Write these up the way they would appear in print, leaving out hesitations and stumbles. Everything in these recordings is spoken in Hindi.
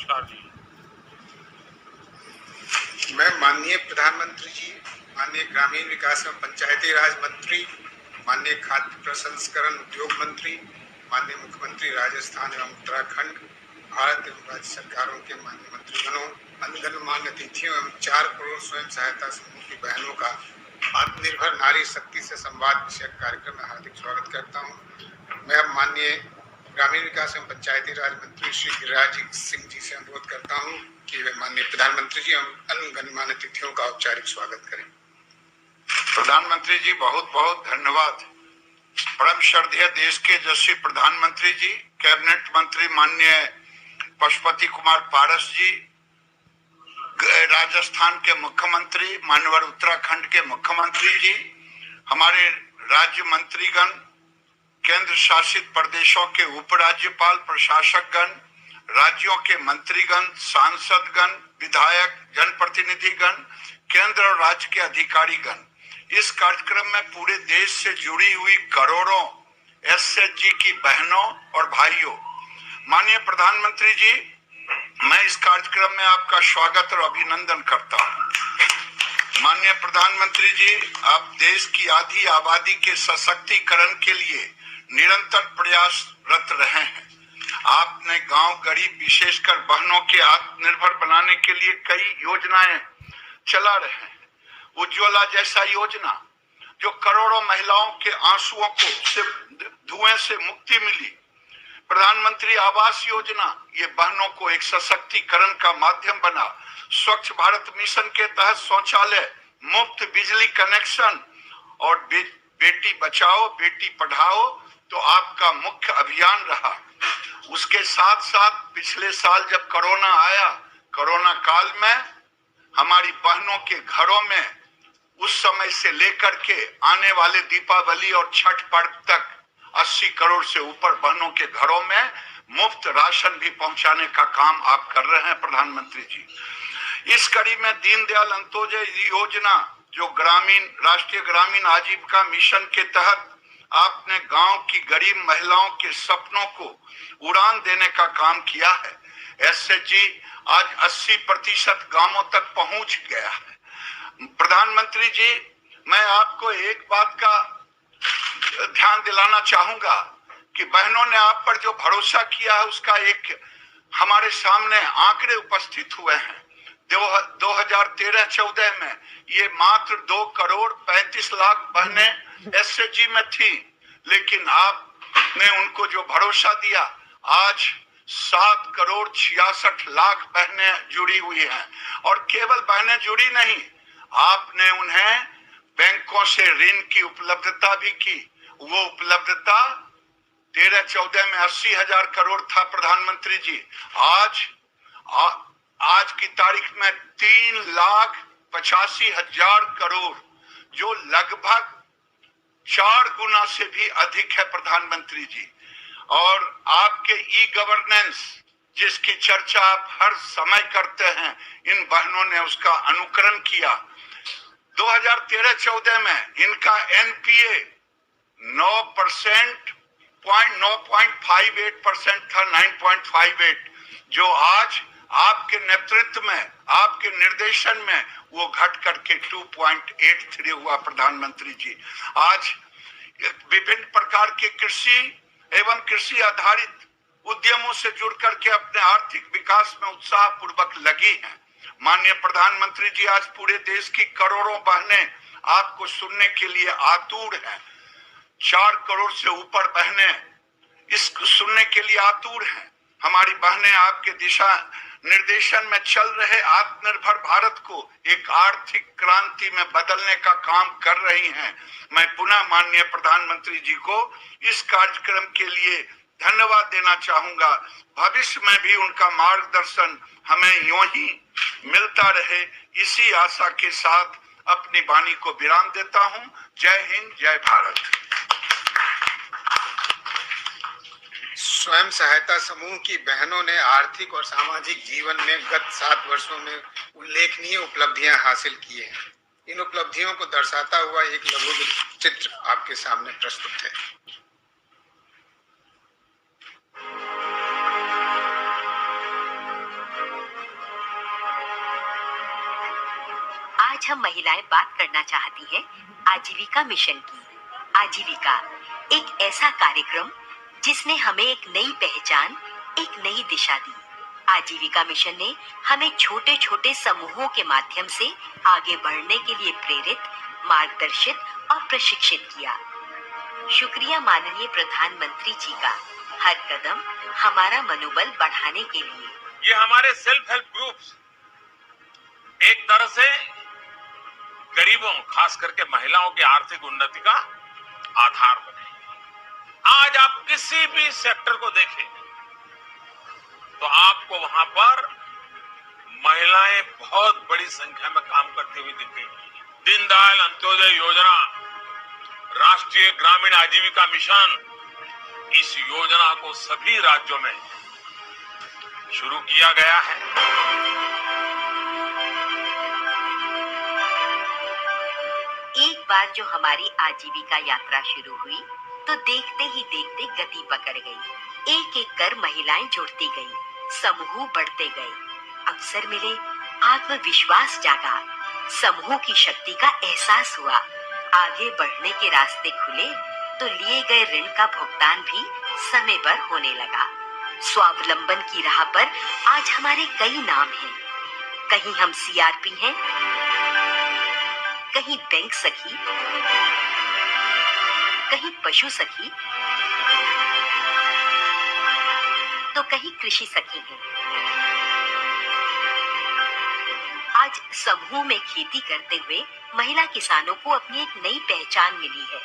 नमस्कार जी। मैं माननीय प्रधानमंत्री जी, माननीय ग्रामीण विकास एवं पंचायती राज मंत्री, माननीय खाद्य प्रसंस्करण उद्योग मंत्री, माननीय मुख्यमंत्री राजस्थान एवं उत्तराखंड, भारत एवं राज्य सरकारों के माननीय मंत्रीगणों, गणमान्य अतिथियों एवं 4 करोड़ स्वयं सहायता समूह की बहनों का आत्मनिर्भर नारी शक्ति से संवाद विषयक कार्यक्रम में हार्दिक स्वागत करता हूँ। मैं अब माननीय ग्रामीण विकास एवं पंचायती राज मंत्री श्री गिरिराज सिंह जी से अनुरोध करता हूँ कि वे माननीय प्रधानमंत्री जी एवं अन्य गणमान्य अतिथियों का औपचारिक स्वागत करें। प्रधानमंत्री जी, बहुत बहुत धन्यवाद। परम श्रद्धेय देश के यशस्वी प्रधानमंत्री जी, कैबिनेट मंत्री माननीय पशुपति कुमार पारस जी, राजस्थान के मुख्यमंत्री, माननीय उत्तराखंड के मुख्यमंत्री जी, हमारे राज्य मंत्रीगण, केंद्र शासित प्रदेशों के उपराज्यपाल, प्रशासकगण, राज्यों के मंत्रीगण, सांसदगण, विधायक, जनप्रतिनिधिगण, केंद्र और राज्य के अधिकारीगण, इस कार्यक्रम में पूरे देश से जुड़ी हुई करोड़ों एसएचजी की बहनों और भाइयों, माननीय प्रधानमंत्री जी, मैं इस कार्यक्रम में आपका स्वागत और अभिनंदन करता हूं। माननीय प्रधानमंत्री जी, आप देश की आधी आबादी के सशक्तिकरण के लिए निरंतर प्रयासरत रहे हैं। आपने गांव गरीब, विशेषकर बहनों के आत्मनिर्भर बनाने के लिए कई योजनाएं चला रहे हैं। उज्ज्वला जैसा योजना जो करोड़ों महिलाओं के आंसुओं को से धुएं से मुक्ति मिली। प्रधानमंत्री आवास योजना, ये बहनों को एक सशक्तिकरण का माध्यम बना। स्वच्छ भारत मिशन के तहत शौचालय, मुफ्त बिजली कनेक्शन और बेटी बचाओ बेटी पढ़ाओ तो आपका मुख्य अभियान रहा। उसके साथ साथ पिछले साल जब कोरोना आया, कोरोना काल में हमारी बहनों के घरों में उस समय से लेकर के आने वाले दीपावली और छठ पर्व तक 80 करोड़ से ऊपर बहनों के घरों में मुफ्त राशन भी पहुंचाने का काम आप कर रहे हैं प्रधानमंत्री जी। इस कड़ी में दीनदयाल अंत्योदय योजना, जो राष्ट्रीय ग्रामीण आजीविका मिशन के तहत आपने गांव की गरीब महिलाओं के सपनों को उड़ान देने का काम किया है। एसएचजी आज 80% गांवों तक पहुंच गया है। प्रधानमंत्री जी, मैं आपको एक बात का ध्यान दिलाना चाहूंगा कि बहनों ने आप पर जो भरोसा किया है उसका एक हमारे सामने आंकड़े उपस्थित हुए हैं। 2013-14 में ये मात्र 2 करोड़ 35 लाख बहनें एसएचजी में थी, लेकिन आपने उनको जो भरोसा दिया, आज 7 करोड़ 66 लाख बहनें जुड़ी हुई हैं। और केवल बहनें जुड़ी नहीं, आपने उन्हें बैंकों से ऋण की उपलब्धता भी की। वो उपलब्धता 13-14 में 80,000 करोड़ था प्रधानमंत्री जी। आज की तारीख में 3,85,000 करोड़, जो लगभग 4 गुना से भी अधिक है प्रधानमंत्री जी। और आपके ई गवर्नेंस, जिसकी चर्चा आप हर समय करते हैं, इन बहनों ने उसका अनुकरण किया। 2013-14 में इनका एनपीए 9.58% था, 9.58, जो आज आपके नेतृत्व में, आपके निर्देशन में वो घट करके 2.83 हुआ प्रधानमंत्री जी। आज विभिन्न प्रकार के कृषि एवं कृषि आधारित उद्यमों से जुड़ करके अपने आर्थिक विकास में उत्साह पूर्वक लगी हैं। माननीय प्रधानमंत्री जी, आज पूरे देश की करोड़ों बहनें आपको सुनने के लिए आतुर हैं। 4 करोड़ से ऊपर बहनें इसको सुनने के लिए आतुर हैं। हमारी बहनें आपके दिशा निर्देशन में चल रहे आत्मनिर्भर भारत को एक आर्थिक क्रांति में बदलने का काम कर रही हैं। मैं पुनः माननीय प्रधानमंत्री जी को इस कार्यक्रम के लिए धन्यवाद देना चाहूंगा। भविष्य में भी उनका मार्गदर्शन हमें यूं ही मिलता रहे, इसी आशा के साथ अपनी वाणी को विराम देता हूं। जय हिंद, जय भारत। स्वयं सहायता समूह की बहनों ने आर्थिक और सामाजिक जीवन में गत 7 वर्षों में उल्लेखनीय उपलब्धियां हासिल की हैं। इन उपलब्धियों को दर्शाता हुआ एक लघु चित्र आपके सामने प्रस्तुत है। आज हम महिलाएं बात करना चाहती हैं आजीविका मिशन की। आजीविका एक ऐसा कार्यक्रम जिसने हमें एक नई पहचान, एक नई दिशा दी। आजीविका मिशन ने हमें छोटे छोटे समूहों के माध्यम से आगे बढ़ने के लिए प्रेरित, मार्गदर्शित और प्रशिक्षित किया। शुक्रिया माननीय प्रधानमंत्री जी का हर कदम हमारा मनोबल बढ़ाने के लिए। ये हमारे सेल्फ हेल्प ग्रुप्स एक तरह से गरीबों, खास करके महिलाओं की आर्थिक उन्नति का आधार बने। आज आप किसी भी सेक्टर को देखें तो आपको वहां पर महिलाएं बहुत बड़ी संख्या में काम करती हुई दिखेंगी। दीनदयाल अंत्योदय योजना, राष्ट्रीय ग्रामीण आजीविका मिशन, इस योजना को सभी राज्यों में शुरू किया गया है। एक बार जो हमारी आजीविका यात्रा शुरू हुई तो देखते ही देखते गति पकड़ गई। एक एक कर महिलाएं जुड़ती गईं, समूह बढ़ते गए, अवसर मिले, आत्मविश्वास जागा, समूह की शक्ति का एहसास हुआ, आगे बढ़ने के रास्ते खुले तो लिए गए ऋण का भुगतान भी समय पर होने लगा। स्वावलंबन की राह पर आज हमारे कई नाम हैं। कहीं हम सीआरपी हैं, कहीं बैंक सखी, कहीं पशु सखी, तो कहीं कृषि सखी हैं। आज समूह में खेती करते हुए महिला किसानों को अपनी एक नई पहचान मिली है।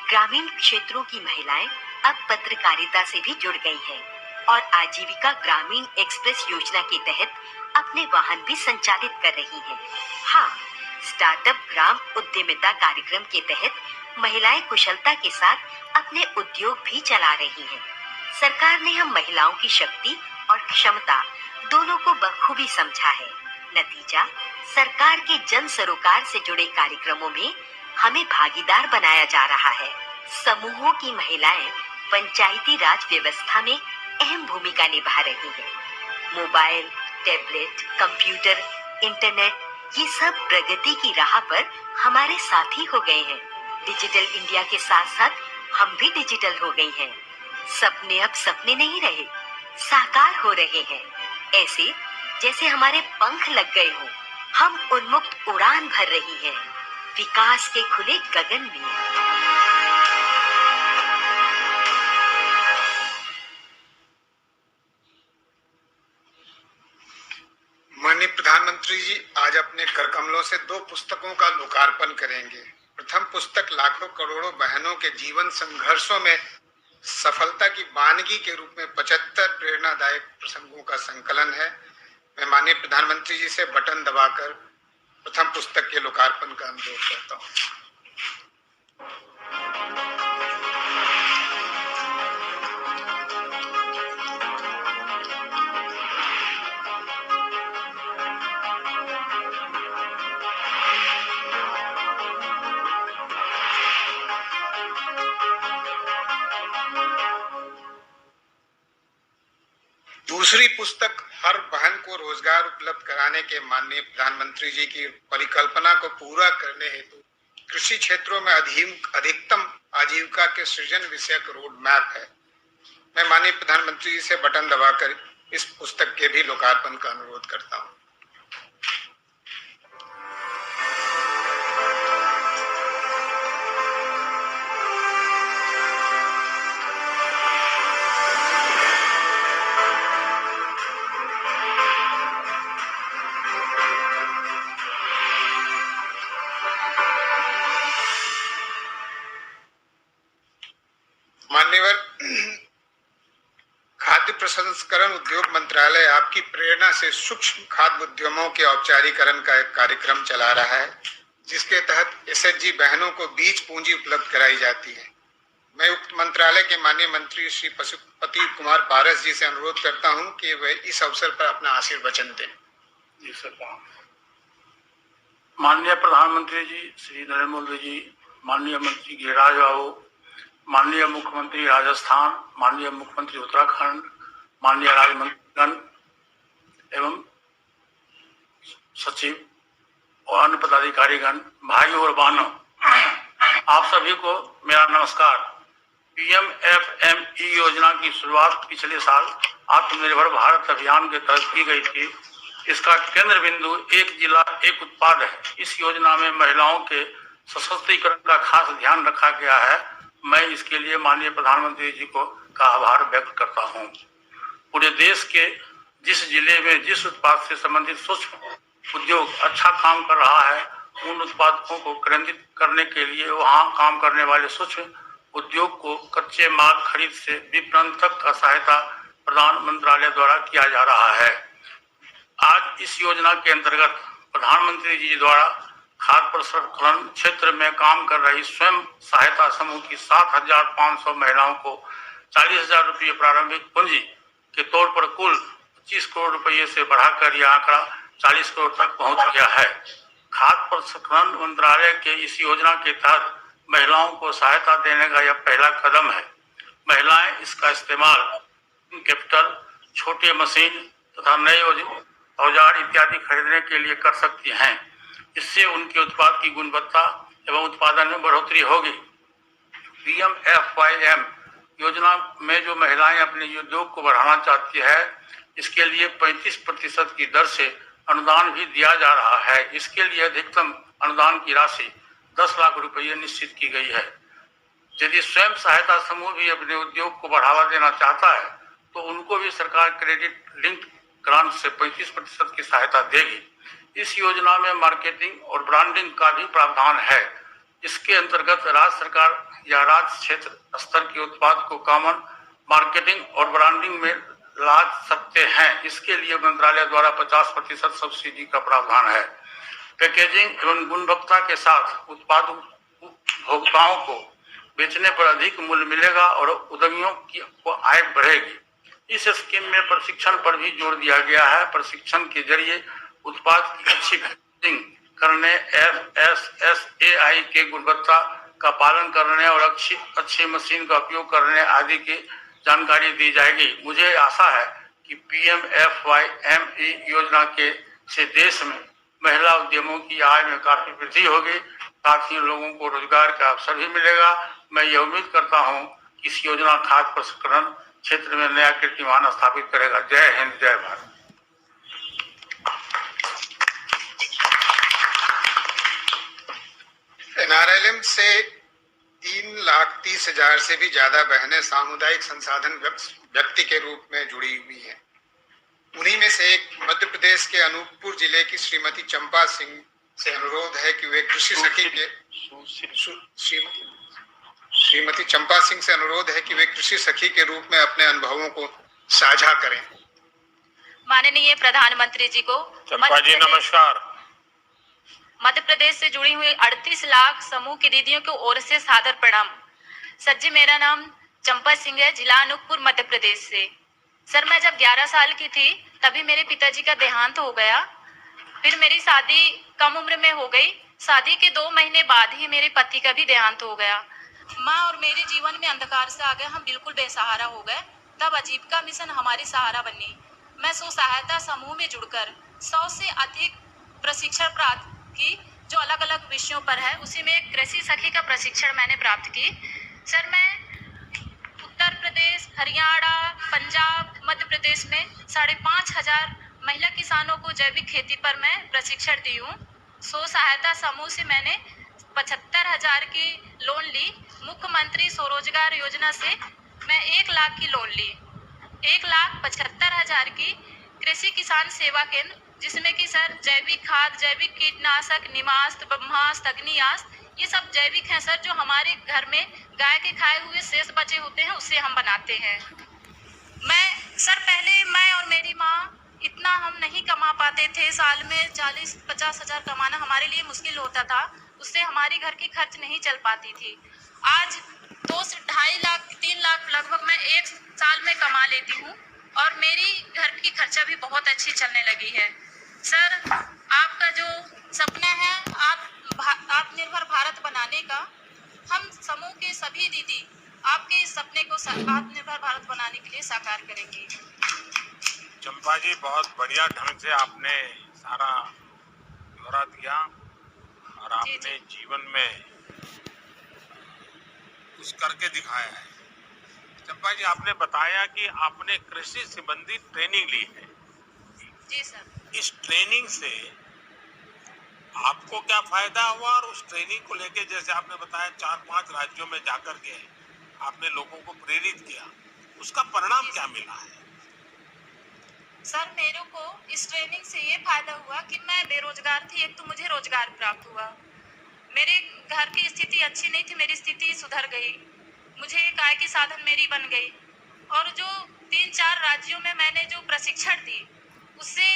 ग्रामीण क्षेत्रों की महिलाएं अब पत्रकारिता से भी जुड़ गई हैं और आजीविका ग्रामीण एक्सप्रेस योजना के तहत अपने वाहन भी संचालित कर रही हैं। हाँ, स्टार्टअप ग्राम उद्यमिता कार्यक्रम के तहत महिलाएं कुशलता के साथ अपने उद्योग भी चला रही हैं। सरकार ने हम महिलाओं की शक्ति और क्षमता दोनों को बखूबी समझा है। नतीजा, सरकार के जन सरोकार से जुड़े कार्यक्रमों में हमें भागीदार बनाया जा रहा है। समूहों की महिलाएं पंचायती राज व्यवस्था में अहम भूमिका निभा रही हैं। मोबाइल, टैबलेट, कंप्यूटर, इंटरनेट, ये सब प्रगति की राह पर हमारे साथी हो गए हैं। डिजिटल इंडिया के साथ साथ हम भी डिजिटल हो गई हैं। सपने अब सपने नहीं रहे, साकार हो रहे हैं। ऐसे जैसे हमारे पंख लग गए हों, हम उन्मुक्त उड़ान भर रही हैं, विकास के खुले गगन में। माननीय प्रधानमंत्री जी आज अपने करकमलों से 2 पुस्तकों का लोकार्पण करेंगे। प्रथम पुस्तक लाखों करोड़ों बहनों के जीवन संघर्षों में सफलता की वानगी के रूप में 75 प्रेरणादायक प्रसंगों का संकलन है। मैं माननीय प्रधानमंत्री जी से बटन दबाकर प्रथम पुस्तक के लोकार्पण का अनुरोध करता हूँ। दूसरी पुस्तक हर बहन को रोजगार उपलब्ध कराने के माननीय प्रधानमंत्री जी की परिकल्पना को पूरा करने हेतु कृषि क्षेत्रों में अधिकतम आजीविका के सृजन विषयक रोड मैप है। मैं माननीय प्रधानमंत्री जी से बटन दबाकर इस पुस्तक के भी लोकार्पण का अनुरोध करता हूँ। मान्यवर, खाद्य प्रसंस्करण उद्योग मंत्रालय आपकी प्रेरणा से सूक्ष्म खाद्य उद्यमों के औपचारीकरण का एक कार्यक्रम चला रहा है, जिसके तहत एसएचजी बहनों को बीज पूंजी उपलब्ध कराई जाती है। मैं उक्त मंत्रालय के माननीय मंत्री श्री पशुपति कुमार पारस जी से अनुरोध करता हूं कि वे इस अवसर पर अपना आशीर्वचन दें। जी सर। माननीय प्रधानमंत्री जी श्री नरेंद्र मोदी जी, माननीय मंत्री गिरिराज बाबू, माननीय मुख्यमंत्री राजस्थान, माननीय मुख्यमंत्री उत्तराखंड, माननीय राज्य मंत्रीगण एवं सचिव, और अन्य पदाधिकारीगण, भाई और बहनों, आप सभी को मेरा नमस्कार। पीएमएफएमई योजना की शुरुआत पिछले साल आत्मनिर्भर भारत अभियान के तहत की गई थी। इसका केंद्र बिंदु एक जिला एक उत्पाद है। इस योजना में महिलाओं के सशक्तिकरण का खास ध्यान रखा गया है। मैं इसके लिए माननीय प्रधानमंत्री जी का आभार व्यक्त करता हूं। पूरे देश के जिस जिले में जिस उत्पाद से संबंधित सूक्ष्म उद्योग अच्छा काम कर रहा है, उन उत्पादकों को क्रेडिट करने के लिए वहां काम करने वाले सूक्ष्म उद्योग को कच्चे माल खरीद से विपणन तक का सहायता प्रधान मंत्रालय द्वारा किया जा रहा है। आज इस योजना के अंतर्गत प्रधानमंत्री जी द्वारा खाद्य प्रसंस्करण क्षेत्र में काम कर रही स्वयं सहायता समूह की 7,500 महिलाओं को 40,000 रुपये प्रारंभिक पूंजी के तौर पर कुल 25 करोड़ रुपये से बढ़ाकर यह आंकड़ा 40 करोड़ तक पहुंच गया है। खाद्य प्रसंस्करण मंत्रालय के इस योजना के तहत महिलाओं को सहायता देने का यह पहला कदम है। महिलाएं इसका इस्तेमाल कैपिटल, छोटे मशीन तथा नए औजार इत्यादि खरीदने के लिए कर सकती हैं। इससे उनके उत्पाद की गुणवत्ता एवं उत्पादन में बढ़ोतरी होगी। पीएमएफवाईएम योजना में जो महिलाएं अपने उद्योग को बढ़ाना चाहती है, इसके लिए 35% की दर से अनुदान भी दिया जा रहा है। इसके लिए अधिकतम अनुदान की राशि 10 लाख रुपये निश्चित की गई है। यदि स्वयं सहायता समूह भी अपने उद्योग को बढ़ावा देना चाहता है तो उनको भी सरकार क्रेडिट लिंक्ड ग्रांट से 35% की सहायता देगी। इस योजना में मार्केटिंग और ब्रांडिंग का भी प्रावधान है। इसके अंतर्गत राज्य सरकार या राज्य क्षेत्र स्तर के उत्पाद को कॉमन मार्केटिंग और ब्रांडिंग में ला सकते हैं। इसके लिए मंत्रालय द्वारा 50% सब्सिडी का प्रावधान है। पैकेजिंग एवं गुणवत्ता के साथ उत्पाद उपभोक्ताओं को बेचने पर अधिक मूल्य मिलेगा और उद्यमियों की आय बढ़ेगी। इस स्कीम में प्रशिक्षण पर भी जोर दिया गया है। प्रशिक्षण के जरिए उत्पाद की अच्छी पैकेजिंग करने, FSSAI के गुणवत्ता का पालन करने और अच्छी मशीन का उपयोग करने आदि की जानकारी दी जाएगी। मुझे आशा है कि पीएमएफवाईएमई योजना से देश में महिला उद्यमों की आय में काफी वृद्धि होगी, साथ ही लोगों को रोजगार का अवसर भी मिलेगा। मैं ये उम्मीद करता हूँ कि इस योजना खाद्य प्रसंस्करण क्षेत्र में नया कीर्तिमान स्थापित करेगा। जय हिंद, जय भारत। NRLM से 3,30,000 से भी ज्यादा बहनें सामुदायिक संसाधन व्यक्ति के रूप में जुड़ी हुई हैं। उन्हीं में से एक मध्य प्रदेश के अनूपपुर जिले की श्रीमती चंपा सिंह से अनुरोध है कि वे कृषि सखी के श्रीमती चंपा सिंह से अनुरोध है कि वे कृषि सखी के रूप में अपने अनुभवों को साझा करें। माननीय प्रधानमंत्री जी को चंपा जी नमस्कार। मध्य प्रदेश से जुड़ी हुई 38 लाख समूह की दीदियों की ओर से सादर प्रणाम। सर जी, मेरा नाम चंपा सिंह है, जिला अनूपपुर मध्य प्रदेश से। सर, मैं जब 11 साल की थी तभी मेरे पिताजी का देहांत हो गया। फिर मेरी शादी कम उम्र में हो गई। शादी के 2 महीने बाद ही मेरे पति का भी देहांत हो गया। माँ और मेरे जीवन में अंधकार से आ गए। हम बिल्कुल बेसहारा हो गए। तब आजीविका मिशन हमारी सहारा बनी। मैं स्व सहायता समूह में जुड़कर 100 से अधिक प्रशिक्षण प्राप्त की, जो अलग अलग विषयों पर है। उसी में कृषि सखी का प्रशिक्षण मैंने प्राप्त की। सर, मैं उत्तर प्रदेश, हरियाणा, पंजाब, मध्य प्रदेश में 5,500 महिला किसानों को जैविक खेती पर मैं प्रशिक्षण दी हूँ। स्व सहायता समूह से मैंने 75,000 की लोन ली। मुख्यमंत्री स्वरोजगार योजना से मैं 1 लाख की लोन ली। 1,75,000 की कृषि किसान सेवा केंद्र, जिसमें कि सर जैविक खाद, जैविक कीटनाशक, निमास्त, ब्रह्मास्त्र, अग्नियास्त्र, ये सब जैविक हैं सर, जो हमारे घर में गाय के खाए हुए शेष बचे होते हैं, उससे हम बनाते हैं। पहले मैं और मेरी माँ इतना हम नहीं कमा पाते थे। साल में 40-50 हजार कमाना हमारे लिए मुश्किल होता था। उससे हमारी घर की खर्च नहीं चल पाती थी। आज 2 से 2.5 लाख, 3 लाख लगभग मैं 1 साल में कमा लेती हूँ और मेरी घर की खर्चा भी बहुत अच्छी चलने लगी है। सर, आपका जो सपना है आत्मनिर्भर भारत बनाने का, हम समूह के सभी दीदी आपके इस सपने को आत्मनिर्भर भारत बनाने के लिए साकार दौरा दिया और आपने जीवन में कुछ करके दिखाया है। चंपा जी, आपने बताया कि आपने कृषि संबंधी ट्रेनिंग ली है। जी सर। इस ट्रेनिंग से आपको क्या फायदा हुआ, और उस ट्रेनिंग को लेके जैसे आपने बताया 4-5 राज्यों में जाकर के आपने लोगों को प्रेरित किया, उसका परिणाम क्या मिला है? सर, मेरे को इस ट्रेनिंग से ये फायदा हुआ कि मैं बेरोजगार थी, एक तो मुझे रोजगार प्राप्त हुआ। मेरे घर की स्थिति अच्छी नहीं थी, मेरी स्थिति सुधर गई। मुझे एक आय की साधन मेरी बन गई। और जो 3-4 राज्यों में मैंने जो प्रशिक्षण दी, उससे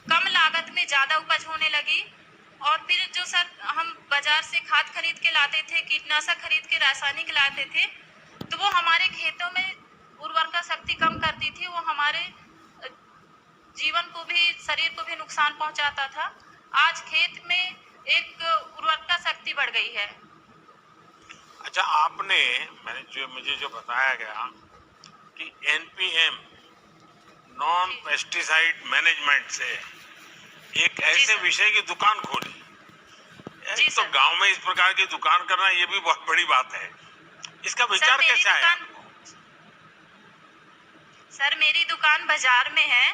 कम लागत में ज्यादा उपज होने लगी। और फिर जो सर हम बाजार से खाद खरीद के लाते थे, कीटनाशक खरीद के रासायनिक लाते थे, तो वो हमारे खेतों में उर्वरता शक्ति कम करती थी। वो हमारे जीवन को भी, शरीर को भी नुकसान पहुंचाता था। आज खेत में एक उर्वरता शक्ति बढ़ गई है। अच्छा, मुझे जो बताया गया कि एनपीएम नॉन पेस्टिसाइड मैनेजमेंट से एक ऐसे विषय की दुकान खोली। एक तो गांव में इस प्रकार की दुकान करना, ये भी बहुत बड़ी बात है। इसका विचार कैसे आया? सर, मेरी दुकान बाजार में है।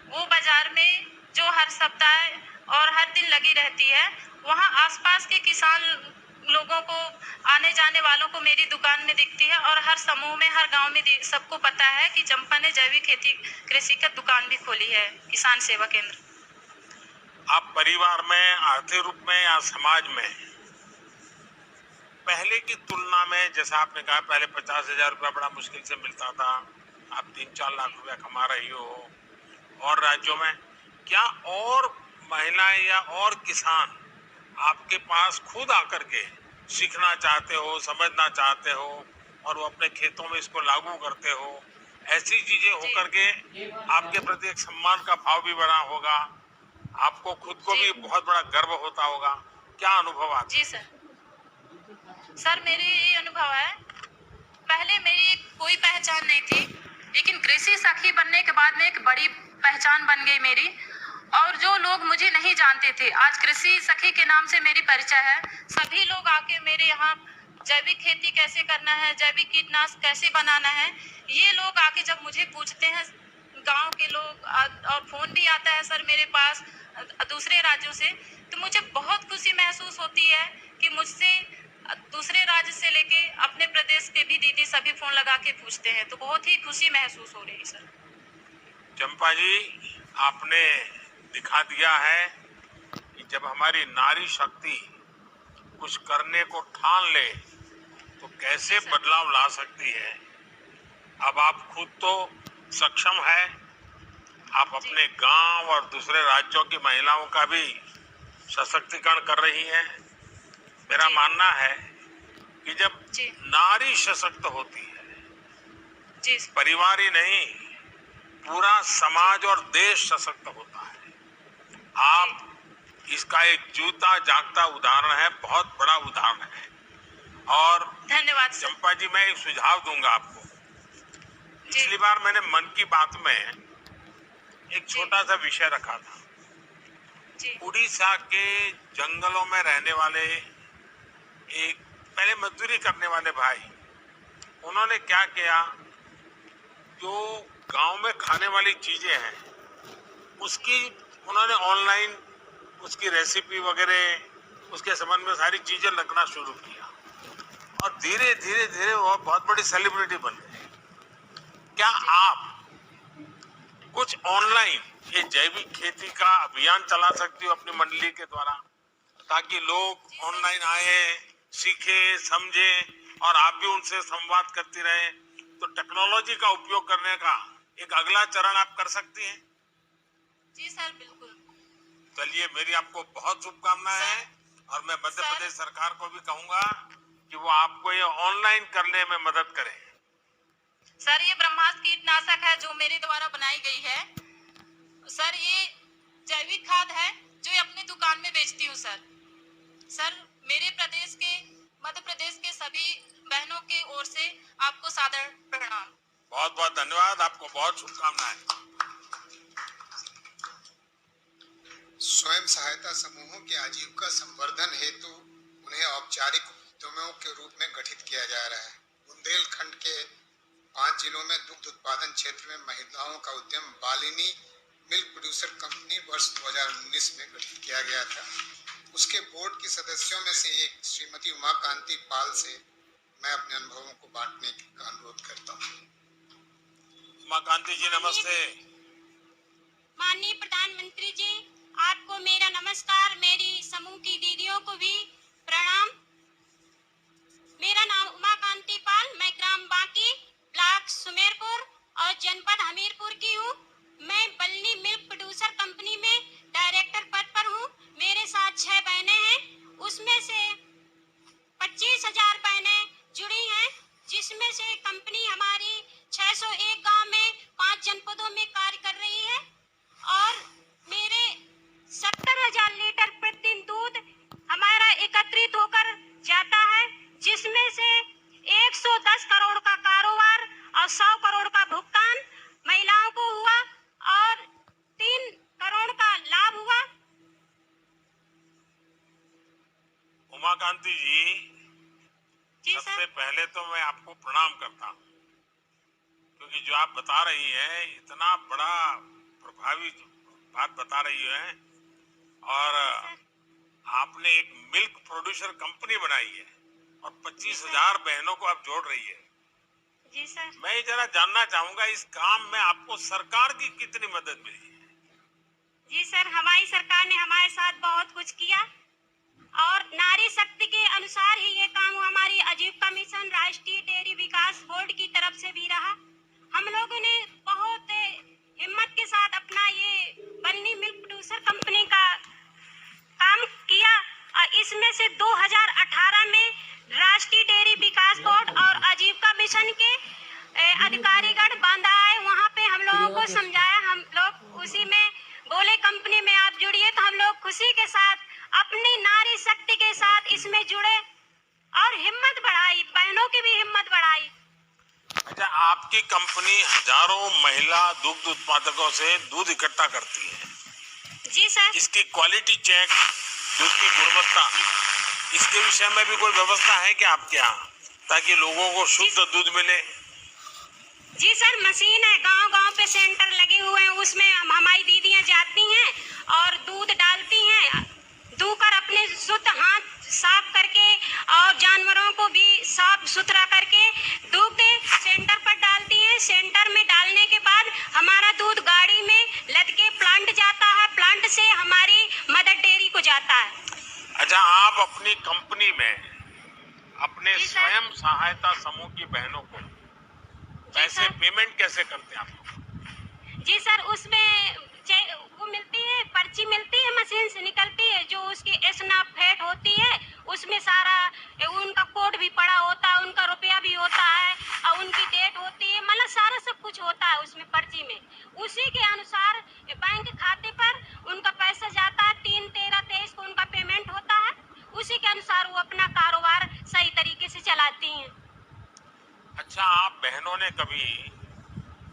वो बाजार में जो हर सप्ताह और हर दिन लगी रहती है, वहाँ आसपास के किसान लोगों को, आने जाने वालों को मेरी दुकान में दिखती है। और हर समूह में, हर गांव में सबको पता है कि चंपा ने जैविक खेती कृषि की दुकान भी खोली है, किसान सेवा केंद्र। आप परिवार में, आर्थिक रूप में या समाज में पहले की तुलना में, जैसा आपने कहा पहले 50,000 रुपया बड़ा मुश्किल से मिलता था, आप 3-4 लाख रुपया कमा रही हो, और राज्यों में क्या और महिलाएं या और किसान आपके पास खुद आकर के सीखना चाहते हो, समझना चाहते हो, और वो अपने खेतों में इसको लागू करते हो? ऐसी चीजें होकर के आपके प्रति एक सम्मान का भाव भी बना होगा, आपको खुद को भी बहुत बड़ा गर्व होता होगा। क्या अनुभव आता? जी सर, मेरे ये अनुभव है, पहले मेरी कोई पहचान नहीं थी, लेकिन कृषि सखी बनने के बाद में एक बड़ी पहचान बन गई मेरी। और जो लोग मुझे नहीं जानते थे, आज कृषि सखी के नाम से मेरी परिचय है। सभी लोग आके मेरे यहाँ जैविक खेती कैसे करना है, जैविक कीटनाशक कैसे बनाना है, ये लोग आके जब मुझे पूछते हैं, गांव के लोग, और फोन भी आता है सर मेरे पास दूसरे राज्यों से, तो मुझे बहुत खुशी महसूस होती है कि मुझसे दूसरे राज्य से लेके अपने प्रदेश के भी दीदी सभी फोन लगा के पूछते हैं, तो बहुत ही खुशी महसूस हो रही है सर। चंपा जी, आपने दिखा दिया है कि जब हमारी नारी शक्ति कुछ करने को ठान ले तो कैसे बदलाव ला सकती है। अब आप खुद तो सक्षम है, आप अपने गांव और दूसरे राज्यों की महिलाओं का भी सशक्तिकरण कर रही हैं। मेरा मानना है कि जब नारी सशक्त होती है, परिवार ही नहीं, पूरा समाज और देश सशक्त होता है। आप इसका एक जीता जागता उदाहरण है, बहुत बड़ा उदाहरण है। और धन्यवाद चंपा जी, मैं एक सुझाव दूंगा आपको। पिछली बार मैंने मन की बात में एक छोटा सा विषय रखा था। उड़ीसा के जंगलों में रहने वाले एक पहले मजदूरी करने वाले भाई, उन्होंने क्या किया, जो गांव में खाने वाली चीजें हैं उसकी उन्होंने ऑनलाइन उसकी रेसिपी वगैरह, उसके संबंध में सारी चीजें लगना शुरू किया, और धीरे धीरे धीरे वो बहुत बड़ी सेलिब्रिटी बन गए। क्या आप कुछ ऑनलाइन ये जैविक खेती का अभियान चला सकती हो अपनी मंडली के द्वारा, ताकि लोग ऑनलाइन आए, सीखे, समझे, और आप भी उनसे संवाद करती रहे? तो टेक्नोलॉजी का उपयोग करने का एक अगला चरण आप कर सकती हैं। जी सर, बिल्कुल। चलिए, मेरी आपको बहुत शुभकामनाएं हैं, और मैं मध्य प्रदेश सरकार को भी कहूंगा कि वो आपको ये ऑनलाइन करने में मदद करें। सर, ये ब्रह्मास्त्र कीटनाशक है जो मेरे द्वारा बनाई गई है। सर, ये जैविक खाद है जो अपनी दुकान में बेचती हूँ सर। मेरे प्रदेश के, मध्य प्रदेश के सभी बहनों की ओर से आपको सादर प्रणाम। बहुत बहुत धन्यवाद, आपको बहुत शुभकामनाएं। स्वयं सहायता समूहों के आजीविका संवर्धन हेतु उन्हें औपचारिक उद्यमों के रूप में गठित किया जा रहा है। बुंदेलखंड के 5 जिलों में दुग्ध उत्पादन क्षेत्र में महिलाओं का उद्यम बालिनी मिल्क प्रोड्यूसर कंपनी वर्ष 2019 में गठित किया गया था। उसके बोर्ड की सदस्यों में से एक श्रीमती उमाकांति पाल से मैं अपने अनुभवों को बांटने का अनुरोध करता हूँ। उमाकांति जी नमस्ते। माननीय प्रधानमंत्री जी, आपको मेरा नमस्कार, मेरी समूह की दीदियों को भी प्रणाम। मेरा नाम उमाकांति पाल, मैं ग्राम बांकी, ब्लॉक सुमेरपुर और जनपद हमीरपुर की हूँ। मैं बलनी मिल्क प्रोड्यूसर कंपनी में डायरेक्टर पद पर हूँ। मेरे साथ 6 बहनें हैं, उसमें से 25,000 बहनें जुड़ी हैं, जिसमें से कंपनी हमारी 601 गांव में 5 जनपदों में कार्य कर रही है और मेरे 70,000 लीटर प्रतिदिन दूध हमारा एकत्रित होकर जाता है, जिसमें से 110 करोड़ का कारोबार और 100 करोड़ का भुगतान महिलाओं को हुआ और 3 करोड़ का लाभ हुआ। उमाकांति जी, सबसे पहले तो मैं आपको प्रणाम करता हूँ, क्योंकि जो आप बता रही हैं इतना बड़ा प्रभावी बात बता रही है और आपने एक मिल्क प्रोड्यूसर कंपनी बनाई है और 25,000 बहनों को आप जोड़ रही है। जी सर। मैं जरा जानना चाहूंगा इस काम में आपको सरकार की कितनी मदद मिली है? जी सर, हमारी सरकार ने हमारे साथ बहुत कुछ किया और नारी शक्ति के अनुसार ही ये काम हमारी आजीविका मिशन राष्ट्रीय डेयरी विकास बोर्ड की तरफ से भी रहा। हम लोगों ने बहुत हिम्मत के साथ अपना ये बलनी मिल्क प्रोड्यूसर कंपनी का काम किया और इसमें से 2018 में राष्ट्रीय डेयरी विकास बोर्ड और आजीविका मिशन के अधिकारीगण बांधा आए, वहाँ पे हम लोगों को समझाया। हम लोग उसी में बोले कंपनी में आप जुड़िए, तो हम लोग खुशी के साथ अपनी नारी शक्ति के साथ इसमें जुड़े और हिम्मत बढ़ाई, बहनों की भी हिम्मत बढ़ाई। अच्छा, आपकी कंपनी हजारों महिला दुग्ध उत्पादकों से दूध इकट्ठा करती है। जी सर। इसकी क्वालिटी चेक, दूध की गुणवत्ता, इसके विषय में भी कोई व्यवस्था है क्या आपके यहाँ, ताकि लोगों को शुद्ध दूध मिले? जी सर, मशीन है, गांव-गांव पे सेंटर लगे हुए हैं, उसमें हमारी दीदियां जाती हैं और दूध डालती हैं, दूकर अपने शुद्ध हाथ साफ करके और जानवरों को भी साफ सुथरा करके दूध सेंटर पर डालती हैं। सेंटर में डालने के बाद हमारा दूध गाड़ी में लद के प्लांट जाता है, प्लांट से हमारी मदर डेयरी को जाता है। अच्छा, आप अपनी कंपनी में अपने स्वयं सहायता समूह की बहनों को पैसे पेमेंट कैसे करते हैं आप लोग? जी सर, उसमें वो मिलती है, पर्ची मिलती है, मशीन से निकलती है, जो उसकी एसनाफेट होती है, उसमें सारा उनका कोड भी पड़ा होता है, उनका रुपया भी होता है और उनकी डेट होती है, मतलब सारा सब कुछ होता है उसमें पर्ची में। उसी के अनुसार बैंक खाते पर उनका पैसा जाता है, 3, 13, 23 को उनका पेमेंट होता है, उसी के अनुसार वो अपना कारोबार सही तरीके से चलाती हैं। अच्छा, आप बहनों ने कभी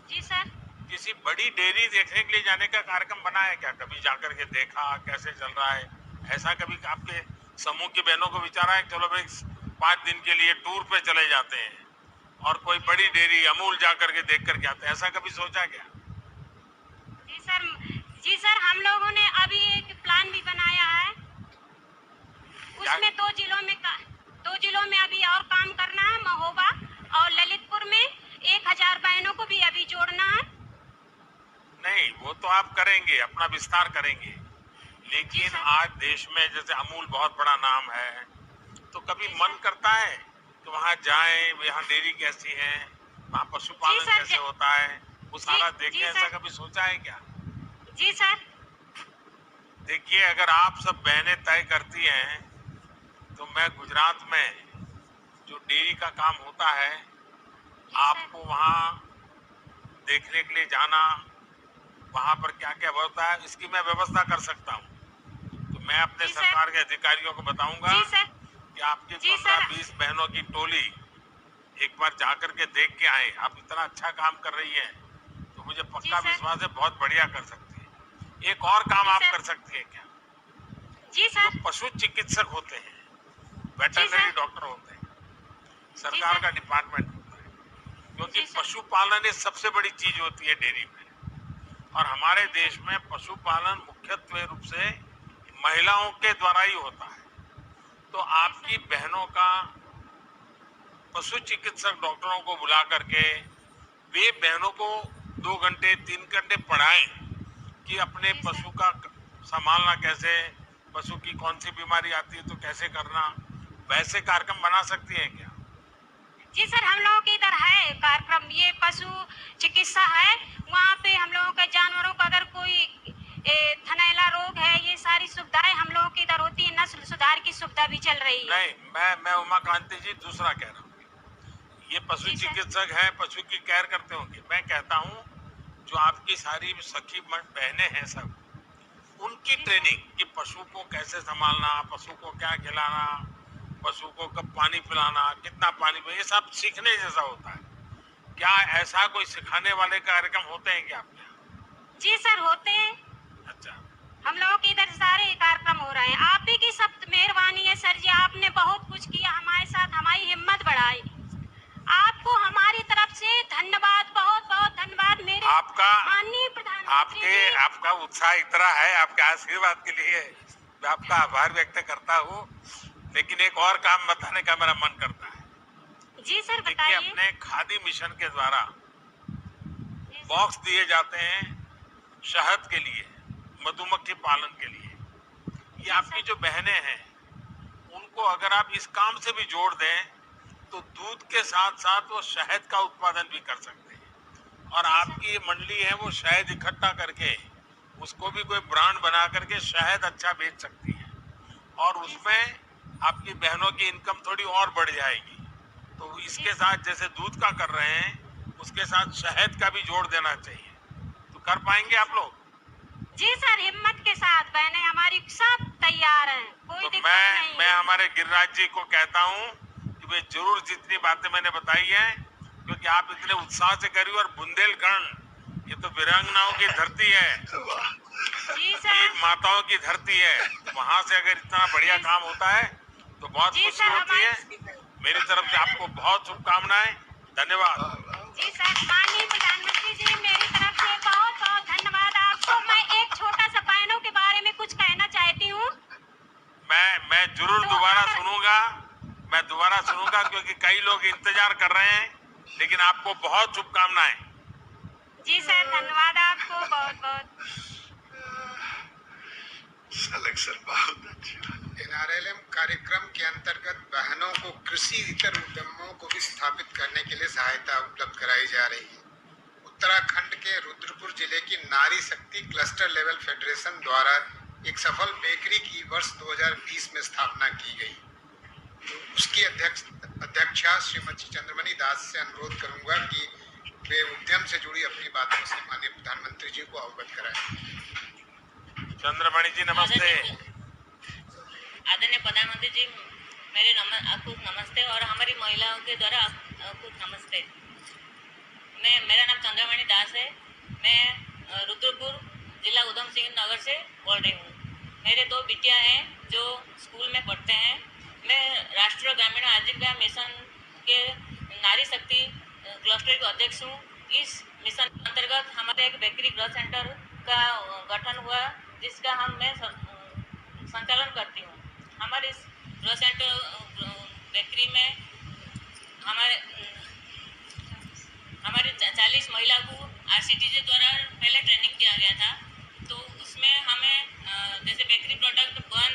जी सर किसी बड़ी डेयरी देखने के लिए जाने का कार्यक्रम बनाया क्या? कभी जाकर के देखा कैसे चल रहा है? ऐसा कभी आपके समूह की बहनों को विचारा है चलो भाई 5 दिन के लिए टूर पे चले जाते हैं और कोई बड़ी डेयरी अमूल जाकर के देख करके आते हैं, ऐसा कभी सोचा क्या? जी सर, हम लोगों ने अभी एक प्लान भी बनाया है, उसमें 2 जिलों में अभी और काम करना है, महोबा और ललितपुर में 1,000 बहनों को भी अभी जोड़ना है। नहीं, वो तो आप करेंगे, अपना विस्तार करेंगे, लेकिन आज देश में जैसे अमूल बहुत बड़ा नाम है, तो कभी मन करता है कि वहाँ जाएं, यहाँ डेयरी कैसी है, वहाँ पशुपालन कैसे होता है, वो सारा देखें, ऐसा कभी सोचा है क्या? जी सर। देखिए, अगर आप सब बहनें तय करती हैं तो मैं गुजरात में जो डेयरी का काम होता है, आपको वहाँ देखने के लिए जाना, वहाँ पर क्या क्या होता है, इसकी मैं व्यवस्था कर सकता हूँ। तो मैं अपने सरकार के अधिकारियों को बताऊंगा कि आपकी 15-20 बहनों की टोली एक बार जाकर के देख के आए। आप इतना अच्छा काम कर रही हैं, तो मुझे पक्का विश्वास है बहुत बढ़िया कर सकती है। एक और काम आप कर सकती है क्या? जी जो सर। पशु चिकित्सक होते हैं, वेटरनरी डॉक्टर होते हैं, सरकार का डिपार्टमेंट होता है, क्योंकि जी सर। पशुपालन एक सबसे बड़ी चीज होती है डेयरी में। और हमारे देश में पशुपालन मुख्यत्व रूप से महिलाओं के द्वारा ही होता है। तो आपकी बहनों का पशु चिकित्सक डॉक्टरों को बुला करके वे बहनों को 2 घंटे 3 घंटे पढ़ाएं कि अपने पशु का संभालना कैसे, पशु की कौन सी बीमारी आती है तो कैसे करना, वैसे कार्यक्रम बना सकती हैं क्या? जी सर, हम लोगों के इधर है कार्यक्रम, ये पशु चिकित्सा है, वहाँ पे हम लोगों के जानवरों का अगर कोई थनैला रोग है, ये सारी सुविधाएं हम लोगों के इधर होती है। नस्ल सुधार की सुविधा भी चल रही है। नहीं, मैं उमाकांति जी दूसरा कह रहा हूँ। ये पशु चिकित्सक है, पशु की केयर करते होंगे। मैं कहता हूँ जो आपकी सारी सखी बहनें हैं सब, उनकी ट्रेनिंग कि पशु को कैसे संभालना, पशु को क्या खिलाना, पशु को कब पानी पिलाना, कितना पानी पिलाना, ये सब सीखने जैसा होता है। क्या ऐसा कोई सिखाने वाले कार्यक्रम होते हैं क्या आपके यहाँ? जी सर, होते हैं। अच्छा, हम लोगों के इधर सारे कार्यक्रम हो रहे हैं। आप ही की सब मेहरबानी है सर जी, आपने बहुत कुछ किया हमारे साथ, हमारी हिम्मत बढ़ाई। आपको हमारी तरफ से धन्यवाद, बहुत बहुत धन्यवाद। मेरे आपका माननीय प्रधानमंत्री आपका उत्साह इतना है, आपके आशीर्वाद के लिए मैं आपका आभार व्यक्त करता हूँ। लेकिन एक और काम बताने का मेरा मन करता है। जी सर, देखिए, बताइए। अपने खादी मिशन के द्वारा बॉक्स दिए जाते हैं शहद के लिए, मधुमक्खी पालन के लिए। ये आपकी जो बहनें हैं, उनको अगर आप इस काम से भी जोड़ दें तो दूध के साथ साथ वो शहद का उत्पादन भी कर सकते हैं। और आपकी ये मंडली है, वो शहद इकट्ठा करके उसको भी कोई ब्रांड बना करके शहद अच्छा बेच सकती है, और उसमें आपकी बहनों की इनकम थोड़ी और बढ़ जाएगी। तो इसके साथ जैसे दूध का कर रहे हैं, उसके साथ शहद का भी जोड़ देना चाहिए। तो कर पाएंगे आप लोग? जी सर, हिम्मत के साथ बहनें हमारी सब तैयार हैं, कोई तो दिक्कत नहीं मैं है। हमारे गिरिराज जी को कहता हूँ कि वे जरूर जितनी बातें मैंने बताई हैं, क्योंकि आप इतने उत्साह से करी, और बुंदेलखंड ये तो वीरांगनाओं की धरती है, जी सर। वीर माताओं की धरती है। वहाँ से अगर इतना बढ़िया काम होता है तो बहुत जी खुशी सर, होती है। मेरी तरफ से आपको बहुत शुभकामनाएं, धन्यवाद। जी सर, माननीय प्रधानमंत्री जी, मेरी तरफ से बहुत बहुत धन्यवाद आपको। मैं एक छोटा सा बहनों के बारे में कुछ कहना चाहती हूँ। मैं जरूर दोबारा सुनूंगा, क्योंकि कई लोग इंतजार कर रहे हैं। लेकिन आपको बहुत शुभकामनाएं। जी सर, धन्यवाद आपको बहुत बहुत। NRLM कार्यक्रम के अंतर्गत बहनों को कृषि इतर उद्यमों को भी स्थापित करने के लिए सहायता उपलब्ध कराई जा रही है। उत्तराखंड के रुद्रपुर जिले की नारी शक्ति क्लस्टर लेवल फेडरेशन द्वारा एक सफल बेकरी की वर्ष 2020 में स्थापना की गई। तो उसकी अध्यक्षा श्रीमती चंद्रमणि दास से अनुरोध करूंगा कि वे उद्यम से जुड़ी अपनी बातों से माननीय प्रधानमंत्री जी को अवगत कराएं। चंद्रमणि जी, नमस्ते। आदरणीय प्रधानमंत्री जी, मेरे आपको नमस्ते, और हमारी महिलाओं के द्वारा आपको नमस्ते। मेरा नाम चंद्रमणि दास है। मैं रुद्रपुर जिला उधम सिंह नगर से बोल रही हूँ। मेरे 2 बिटियां हैं जो स्कूल में पढ़ते हैं। मैं राष्ट्रीय ग्रामीण आजीविका मिशन के नारी शक्ति क्लस्टर के अध्यक्ष हूँ। इस मिशन अंतर्गत हमारे एक बेकरी ग्रोथ सेंटर का गठन हुआ, जिसका मैं संचालन करती हूँ। हमारे इस ग्रोथ सेंटर बेकरी में हमारे 40 महिला को RCTJ द्वारा पहले ट्रेनिंग दिया गया था। तो उसमें हमें जैसे बेकरी प्रोडक्ट, बन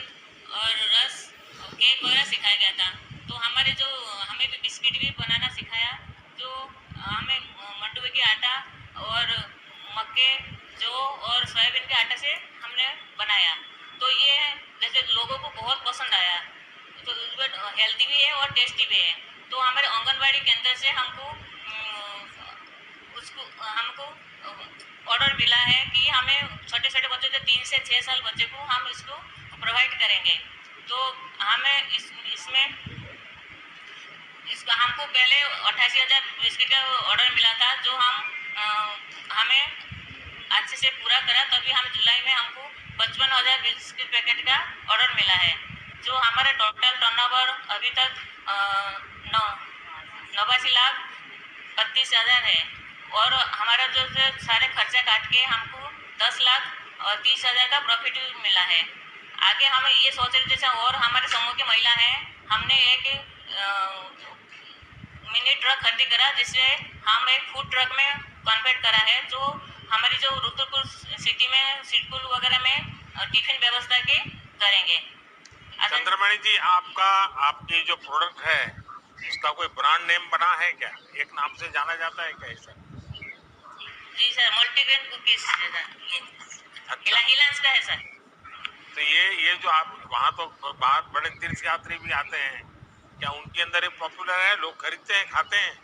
और रस और केक वगैरह सिखाया गया था। तो हमें भी बिस्किट भी बनाना सिखाया, जो हमें मंडुवे के आटा और मक्के, जौ और सोयाबीन के आटा से हमने बनाया। तो ये जैसे लोगों को बहुत पसंद आया, तो हेल्दी भी है और टेस्टी भी है। तो हमारे आंगनबाड़ी केंद्र से हमको ऑर्डर मिला है कि हमें छोटे छोटे बच्चों से 3 से 6 साल बच्चे को हम इसको प्रोवाइड करेंगे। तो हमें इसमें हमको पहले 88,000 बिस्किट का ऑर्डर मिला था, जो हमें अच्छे से पूरा करा। तभी हम जुलाई में हमको 55,000 बिस्किट पैकेट का ऑर्डर मिला है, जो हमारे टोटल टर्नओवर अभी तक 89,32,000 है। और हमारा जो सारे खर्चा काट के हमको 10,30,000 का प्रॉफिट मिला है। आगे हम ये सोच रहे जैसे और हमारे समूह की महिला हैं, हमने एक मिनी ट्रक खरीदी करा, जिससे हम एक फूड ट्रक में कन्वर्ट करा है, जो हमारी जो रुद्रपुर सिटी में स्कूल वगैरह में टिफिन व्यवस्था के करेंगे। चंद्रमणि जी, आपकी जो प्रोडक्ट है उसका कोई ब्रांड नेम बना है क्या? एक नाम से जाना जाता है क्या सर? जी सर, मल्टीग्रेन कुकीज है सर, ये हिलांस का है सर। तो ये जो आप वहाँ तो बाहर बड़े तीर्थ यात्री भी आते हैं, क्या उनके अंदर ये पॉपुलर है, लोग खरीदते हैं, खाते हैं?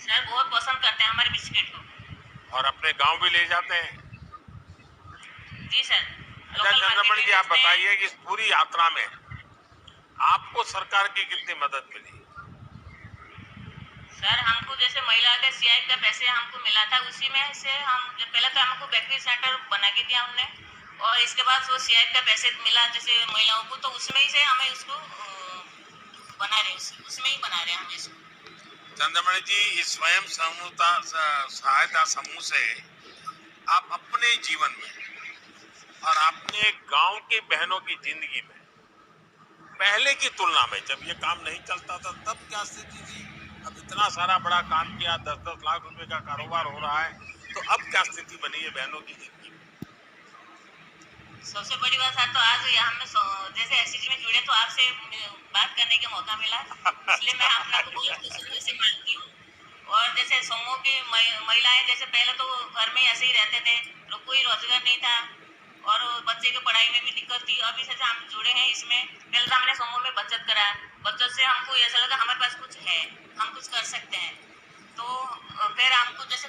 सर बहुत पसंद करते हैं हमारे बिस्किट को, और अपने गांव भी ले जाते हैं? जी सर। अच्छा चंद्रमणि जी, आप बताइए कि इस पूरी यात्रा में आपको सरकार की कितनी मदद मिली? सर हमको जैसे महिला के सीआई का पैसे हमको मिला था, उसी में से हम पहले तो हमको बेकरी सेंटर बना के दिया उनने, और इसके बाद वो सीआई का पैसे मिला जैसे महिलाओं को, तो उसमें ही से हमें उसको बना रहे, उसमें ही बना रहे हम इसको। चंद्रमणि जी, इस स्वयं सहायता समूह से आप अपने जीवन में और अपने गांव की बहनों की जिंदगी में पहले की तुलना में, जब ये काम नहीं चलता था तब क्या स्थिति थी, अब इतना सारा बड़ा काम किया, 10-10 लाख रुपए का कारोबार हो रहा है, तो अब क्या स्थिति बनी है बहनों की जिंदगी में? सबसे बड़ी बात है तो आज हमें जैसे एसएसजी में जुड़े तो आपसे बात करने का मौका मिला, इसलिए मैं अपना को बहुत खुशी से मानती हूँ। और जैसे समूह की महिलाएं जैसे पहले तो घर में ऐसे ही रहते थे, तो कोई रोजगार नहीं था और बच्चे की पढ़ाई में भी दिक्कत थी। अभी से हम जुड़े हैं इसमें, पहले तो हमने समूह में बचत करा, बचत से हमको ऐसा लगा हमारे पास कुछ है, हम कुछ कर सकते हैं। तो फिर हमको जैसे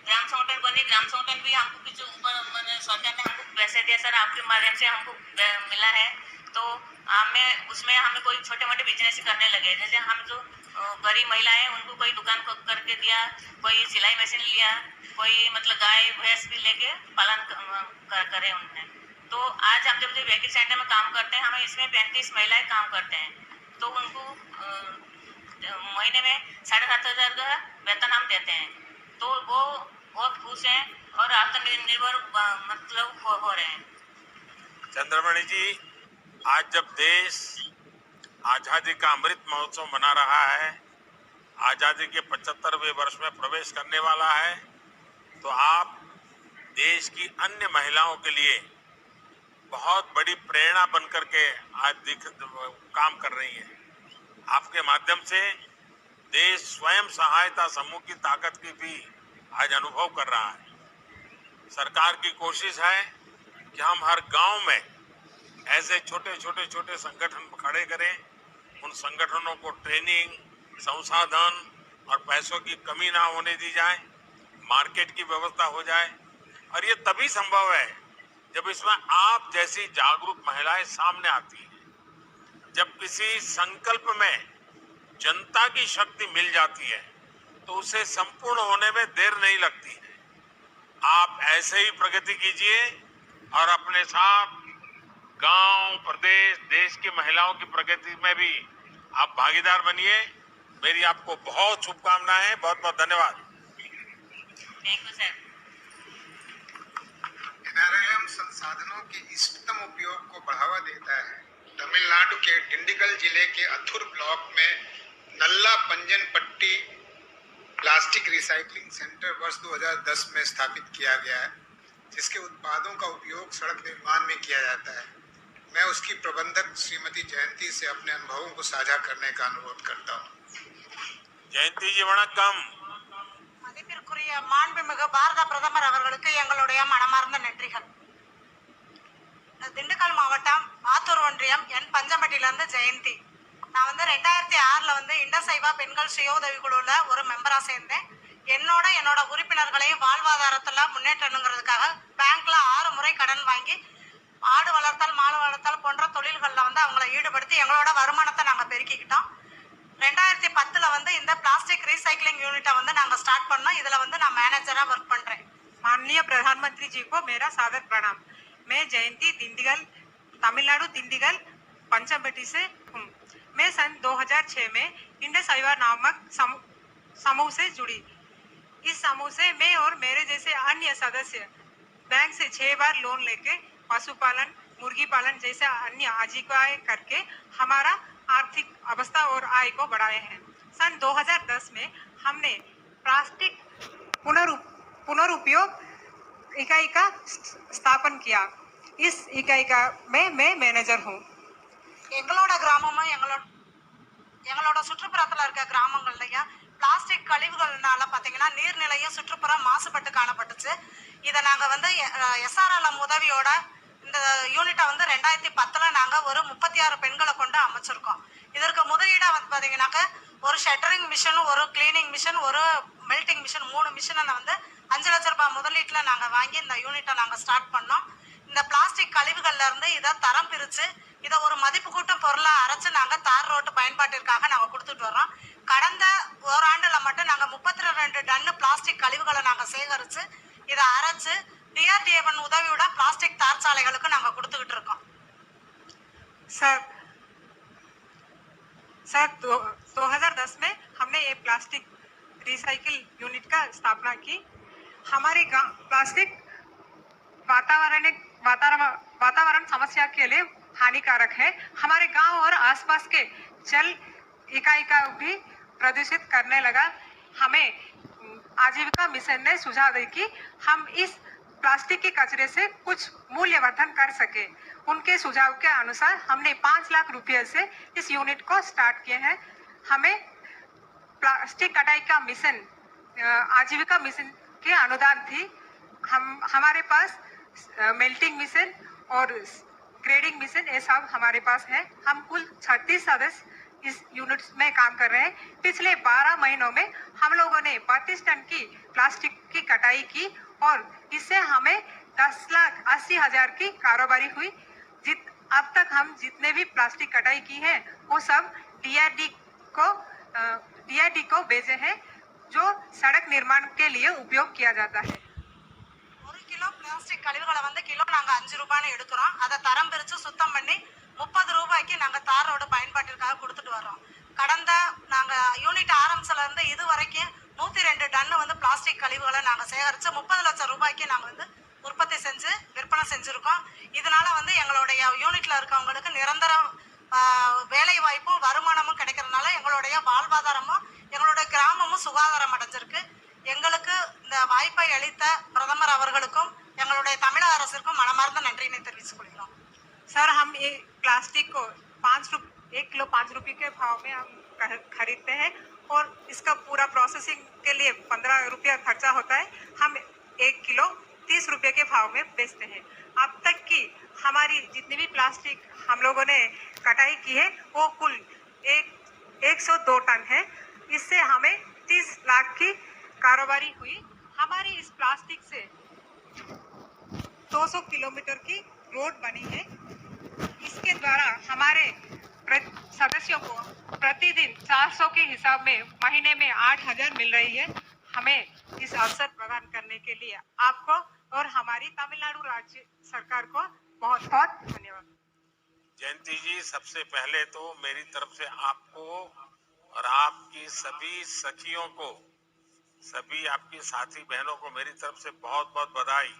ग्राम संगठन बने, ग्राम संगठन भी हमको कुछ ऊपर सरकार ने हमको पैसे दिया सर, आपके माध्यम से हमको मिला है। तो हमें उसमें हमें कोई छोटे मोटे बिजनेस करने लगे, जैसे हम जो गरीब महिलाएं उनको कोई दुकान करके दिया, कोई सिलाई मशीन लिया, कोई मतलब गाय भैंस भी लेके पालन करे उन्होंने। तो आज हम जब बेकरी सेंटर में काम करते हैं, हमें इसमें 35 महिलाएं काम करते हैं, तो उनको महीने में 7,500 का वेतन हम देते हैं। तो वो बहुत खुश हैं और आत्मनिर्भर मतलब हो रहे हैं। चंद्रमणि जी, आज जब देश आजादी का अमृत महोत्सव मना रहा है, आजादी के 75वें वर्ष में प्रवेश करने वाला है, तो आप देश की अन्य महिलाओं के लिए बहुत बड़ी प्रेरणा बनकर के आज काम कर रही हैं। आपके माध्यम से देश स्वयं सहायता समूह की ताकत की भी आज अनुभव कर रहा है। सरकार की कोशिश है कि हम हर गांव में ऐसे छोटे संगठन खड़े करें, उन संगठनों को ट्रेनिंग, संसाधन और पैसों की कमी ना होने दी जाए, मार्केट की व्यवस्था हो जाए। और ये तभी संभव है जब इसमें आप जैसी जागरूक महिलाएं सामने आती हैं, जब किसी संकल्प में जनता की शक्ति मिल जाती है तो उसे संपूर्ण होने में देर नहीं लगती है। आप ऐसे ही प्रगति कीजिए और अपने साथ गांव, प्रदेश, देश की महिलाओं की प्रगति में भी आप भागीदार बनिए। मेरी आपको बहुत शुभकामनाएं, बहुत बहुत धन्यवाद। Thank you sir. NRLM संसाधनों के इष्टतम उपयोग को बढ़ावा देता है। तमिलनाडु के डिंडिगल जिले के अथुर ब्लॉक में नल्ला पंजन पट्टी प्लास्टिक रिसाइकलिंग सेंटर वर्ष 2010 में स्थापित किया गया है, जिसके उत्पादों का उपयोग सड़क निर्माण में किया जाता है। मैं उसकी प्रबंधक श्रीमती जयंती से अपने अनुभवों को साझा करने का अनुरोध करता हूँ। जयंती जी वणक्कम। மதிப்பிற்குரிய மாண்புமிகு பாரத பிரதமர் அவர்களுக்கு எங்களுடைய மனமார்ந்த நன்றிகள். திண்டுக்கல் மாவட்டம் ஆத்தூர் ஒன்றியம் என் பஞ்சம்பட்டியிலிருந்து ஜெயந்தி. நான் 2006 இண்டசைவா பெண்கள் சுய உதவி குழுல ஒரு மெம்பரா சேர்ந்தேன். என்னோட உறுப்பினர்களையும் வாழ்வாதாரத்துல முன்னேற்றணுங்கிறதுக்காக பேங்க்ல 6 முறை கடன் வாங்கி ஆடு வளர்த்தல், மாடு வளர்த்தல் போன்ற தொழில்கள்ல அவங்களை ஈடுபடுத்தி எங்களோட வருமானத்தை நாங்க பெருக்கிக்கிட்டோம். 2010 இந்த பிளாஸ்டிக் ரீசைக்ளிங் யூனிட்டை நாங்க ஸ்டார்ட் பண்ணோம். இதுல நான் மேனேஜரா ஒர்க் பண்றேன். माननीय प्रधानमंत्री जी को मेरा सादर प्रणाम। मैं जयंती दिंडीगल, तमिलनाडु दिंडीगल पंचमबटी से हूँ। मैं सन 2006 में इंडस आइवा नामक समूह से जुड़ी। इस समूह से मैं और मेरे जैसे अन्य सदस्य बैंक से 6 बार लोन लेके पशुपालन, मुर्गी पालन जैसे अन्य आजीविकाएं करके हमारा आर्थिक अवस्था और आय को बढ़ाए हैं। सन 2010 में हमने प्लास्टिक पुनरुपयोग इकाई का स्थापन किया। इस इकाई का मैं मैनेजर हूँ। எங்களோட கிராமமும் எங்களோட சுற்றுப்புறத்தில் இருக்க கிராமங்கள்லையும் பிளாஸ்டிக் கழிவுகள்னால பார்த்தீங்கன்னா நீர்நிலையும் சுற்றுப்புறம் மாசுபட்டு காணப்பட்டுச்சு. இதை நாங்கள் வந்து SRLM உதவியோட இந்த யூனிட்டை வந்து 2010 நாங்கள் ஒரு 36 பெண்களை கொண்டு அமைச்சிருக்கோம். இதற்கு முதலீடாக வந்து பார்த்தீங்கன்னாக்க ஒரு ஷட்டரிங் மிஷின், ஒரு கிளீனிங் மிஷின், ஒரு மெல்டிங் மிஷின், 3 மிஷினை வந்து 5 லட்ச ரூபாய் முதலீட்டில் நாங்கள் வாங்கி இந்த யூனிட்டை நாங்கள் ஸ்டார்ட் பண்ணோம். இந்த பிளாஸ்டிக் கழிவுகள்ல இருந்து இதை தரம் பிரித்து இதை ஒரு மதிப்பு கூட்டும் பொருளாக அரைச்சு நாங்கள் தார் ரோட்டு பயன்பாட்டிற்காக நாங்கள் கொடுத்துட்டு வர்றோம். கடந்த ஓராண்டில் மட்டும் நாங்கள் 32 டன்னு பிளாஸ்டிக் கழிவுகளை நாங்கள் சேகரித்து இதை அரைச்சு DRDA உதவியோட பிளாஸ்டிக் தார் சாலைகளுக்கு நாங்கள் கொடுத்துக்கிட்டு இருக்கோம். सर 2010 में हमने ये प्लास्टिक रिसाइकिल यूनिट का स्थापना की। हमारे गांव प्लास्टिक वातावरण समस्या के लिए हानिकारक है। हमारे गांव और आसपास के जल इकाई का भी प्रदूषित करने लगा। हमें आजीविका मिशन ने सुझाव दी कि हम इस प्लास्टिक के कचरे से कुछ मूल्यवर्धन कर सके। उनके सुझाव के अनुसार हमने 5 लाख रुपये से इस यूनिट को स्टार्ट किए हैं। हमें प्लास्टिक कटाई का मिशन, आजीविका मिशन के अनुदान थी। हमारे पास मेल्टिंग मिशन और ग्रेडिंग मिशन ये सब हमारे पास है। हम कुल 36 सदस्य इस यूनिट में काम कर रहे हैं। पिछले 12 महीनों में हम लोगों ने 32 टन की प्लास्टिक की कटाई की और इससे हमें 10,80,000 की कारोबारी हुई। अब तक हम जितने भी प्लास्टिक कटाई की है वो सब DRD को भेजे हैं, जो सड़क निर्माण के लिए उपयोग किया जाता है. 1 கிலோ பிளாஸ்டிக் கழிவுகளை வந்து கிலோ நாங்கள் 5 ரூபான்னு எடுக்கிறோம். அதை தரம் பிரித்து சுத்தம் பண்ணி 30 ரூபாய்க்கு நாங்கள் தார் ரோடு பயன்பாட்டிற்காக கொடுத்துட்டு வர்றோம். கடந்த நாங்கள் யூனிட் ஆரம்பிச்சிலேருந்து இது வரைக்கும் 102 டன்னு வந்து பிளாஸ்டிக் கழிவுகளை நாங்கள் சேகரித்து 30 லட்சம் ரூபாய்க்கு நாங்கள் வந்து உற்பத்தி செஞ்சு விற்பனை செஞ்சுருக்கோம். இதனால வந்து எங்களுடைய யூனிட்டில் இருக்கவங்களுக்கு நிரந்தர வேலை வாய்ப்பும் வருமானமும் கிடைக்கிறதுனால எங்களுடைய வாழ்வாதாரமும் எங்களுடைய கிராமமும் சுகாதாரம் அடைஞ்சிருக்கு. எங்களுக்கு இந்த வாய்ப்பை அளித்த பிரதமர் அவர்களுக்கும் எங்களுடைய தமிழக அரசிற்கும் மனமார்ந்த நன்றியினை தெரிவித்துக் கொள்கிறோம். सर हम ये प्लास्टिक को 1 किलो 5 रुपये के भाव में हम खरीदते हैं और इसका पूरा प्रोसेसिंग के लिए 15 रुपया खर्चा होता है. हम 1 किलो 30 रुपये के भाव में बेचते हैं. अब तक की हमारी जितनी भी प्लास्टिक हम लोगों ने कटाई की है वो कुल 102 टन है. इससे हमें 30 लाख की कारोबारी हुई. हमारी इस प्लास्टिक से 200 किलोमीटर की रोड बनी है. इसके द्वारा हमारे सदस्यों को प्रतिदिन 400 के हिसाब में महीने में 8,000 मिल रही है. हमें इस अवसर प्रदान करने के लिए आपको और हमारी तमिलनाडु राज्य सरकार को बहुत बहुत धन्यवाद. जयंती जी, सबसे पहले तो मेरी तरफ से आपको और आपकी सभी सखियों को, सभी आपकी साथी बहनों को मेरी तरफ से बहुत बहुत बधाई.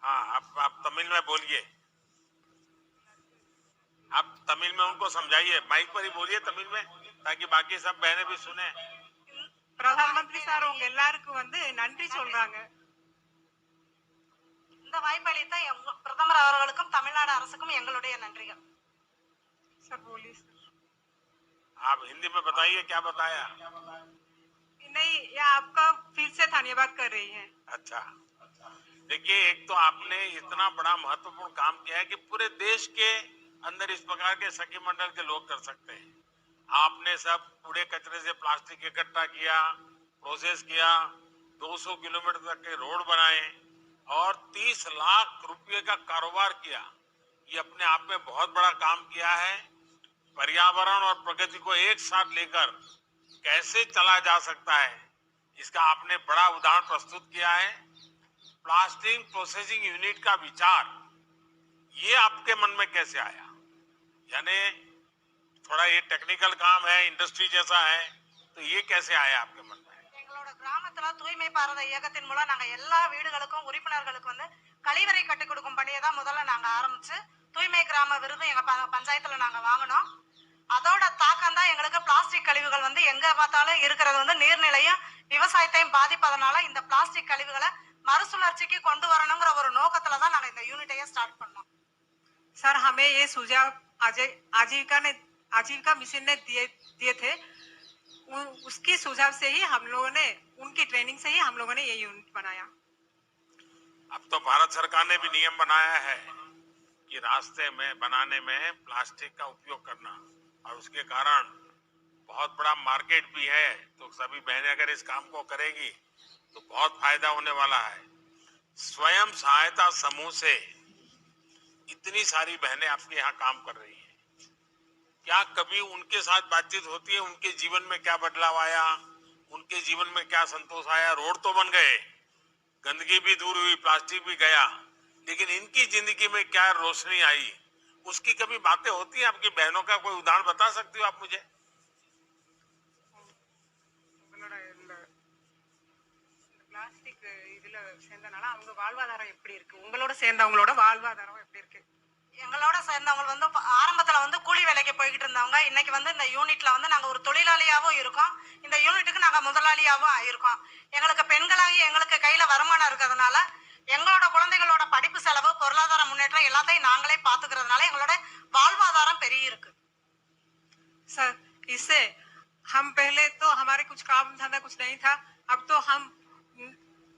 हाँ, आप तमिल में बोलिए. आप तमिल में उनको समझाइए, माइक पर ही बोलिए तमिल में, ताकि बाकी सब बहनें भी सुने. பிரதமர் சார் உங்க எல்லாருக்கும் வந்து நன்றி சொல்றாங்க. இந்த வாய்ப்பு அளித்த பிரதமர் அவர்களுக்கும் தமிழ்நாடு அரசுக்கும் எங்களுடைய நன்றிகள். सर बोलिए सर. आप हिंदी में बताइए क्या बताया. नहीं, ये आपका फिर से धन्यवाद कर रही हैं. अच्छा, देखिए, एक तो आपने इतना बड़ा महत्वपूर्ण काम किया है कि पूरे देश के अंदर इस प्रकार के सखी मंडल के लोग कर सकते हैं. आपने सब कूड़े कचरे से प्लास्टिक इकट्ठा किया, प्रोसेस किया, 200 किलोमीटर तक के रोड बनाए और 30 लाख रुपए का कारोबार किया. ये अपने आप में बहुत बड़ा काम किया है. पर्यावरण और प्रगति को एक साथ लेकर कैसे चला जा सकता है, इसका आपने बड़ा उदाहरण प्रस्तुत किया है। प्लास्टिक प्रोसेसिंग यूनिट का विचार ये आपके मन में कैसे आया? यानी थोड़ा ये टेक्निकल काम है, इंडस्ट्री जैसा है, तो ये कैसे आया आपके मन में? எங்களோட கிராமத்துல தூய்மை பாரத இயக்கத்தின் மூலம் நாங்க எல்லா வீடுகளுக்கும் உறுப்பினர்களுக்கு வந்து கழிவறை கட்டி கொடுக்கும் பணியை தான் முதல்ல நாங்க ஆரம்பிச்சு தூய்மை கிராம விருது எங்க பஞ்சாயத்துல நாங்க வாங்கினோம். அதோட தாக்கம் தான் எங்களுக்கு பிளாஸ்டிக் கழிவுகள் வந்து எங்க பார்த்தாலும் இருக்கிறது வந்து நீர்நிலையும் விவசாயத்தையும் பாதிப்பதனால இந்த பிளாஸ்டிக் கழிவுகளை மறுசுழற்சிக்கு கொண்டு வரணுங்கிற ஒரு நோக்கத்துல தான் நாங்க இந்த யூனிட்டையே ஸ்டார்ட் பண்ணோம். सर हमें ये सुझाव आजीविका मिशन ने दिए थे। उसके सुझाव से ही हम लोगों ने, उनकी ट्रेनिंग से ही हम लोगों ने ये यूनिट बनाया। अब तो भारत सरकार ने भी नियम बनाया है कि रास्ते में बनाने में प्लास्टिक का उपयोग करना, और उसके कारण बहुत बड़ा मार्केट भी है। तो सभी बहनें अगर इस काम को करेगी तो बहुत फायदा होने वाला है। स्वयं सहायता समूह से इतनी सारी बहनें आपके यहाँ काम कर रही हैं, क्या कभी उनके साथ बातचीत होती है? उनके जीवन में क्या बदलाव आया, उनके जीवन में क्या संतोष आया? रोड तो बन गए, गंदगी भी दूर हुई, प्लास्टिक भी गया, लेकिन इनकी जिंदगी में क्या रोशनी आई, उसकी कभी बातें होती है? आपकी बहनों का कोई उदाहरण बता सकती हो आप मुझे? பிளாஸ்டிக் இதுல சேர்ந்தனால அவங்க வாழ்வாதாரம் எப்படி இருக்கு, உங்களோட சேர்ந்தவங்களோட வாழ்வாதாரம் எப்படி இருக்கு? எங்களோட சேர்ந்தவங்க வந்து ஆரம்பத்துல வந்து கூலி வேலைக்கு போய்கிட்டு இருந்தவங்க இன்னைக்கு வந்து இந்த யூனிட்ல வந்து நாங்க ஒரு தொழிலாளியாவும் இருக்கோம். இந்த யூனிட்டுக்கு நாங்க முதலாளியாவும் ஆயிருக்கோம். எங்களுக்கு பெண்களாகி எங்களுக்கு கையில வருமானம் இருக்கிறதுனால எங்களோட குழந்தைகளோட படிப்பு செலவு, பொருளாதார முன்னேற்றம் எல்லாத்தையும் நாங்களே பாத்துக்கிறதுனால எங்களோட வாழ்வாதாரம் பெரிய இருக்கு. सर इससे हम पहले तो हमारे कुछ काम धंधा कुछ नहीं था, अब तो हम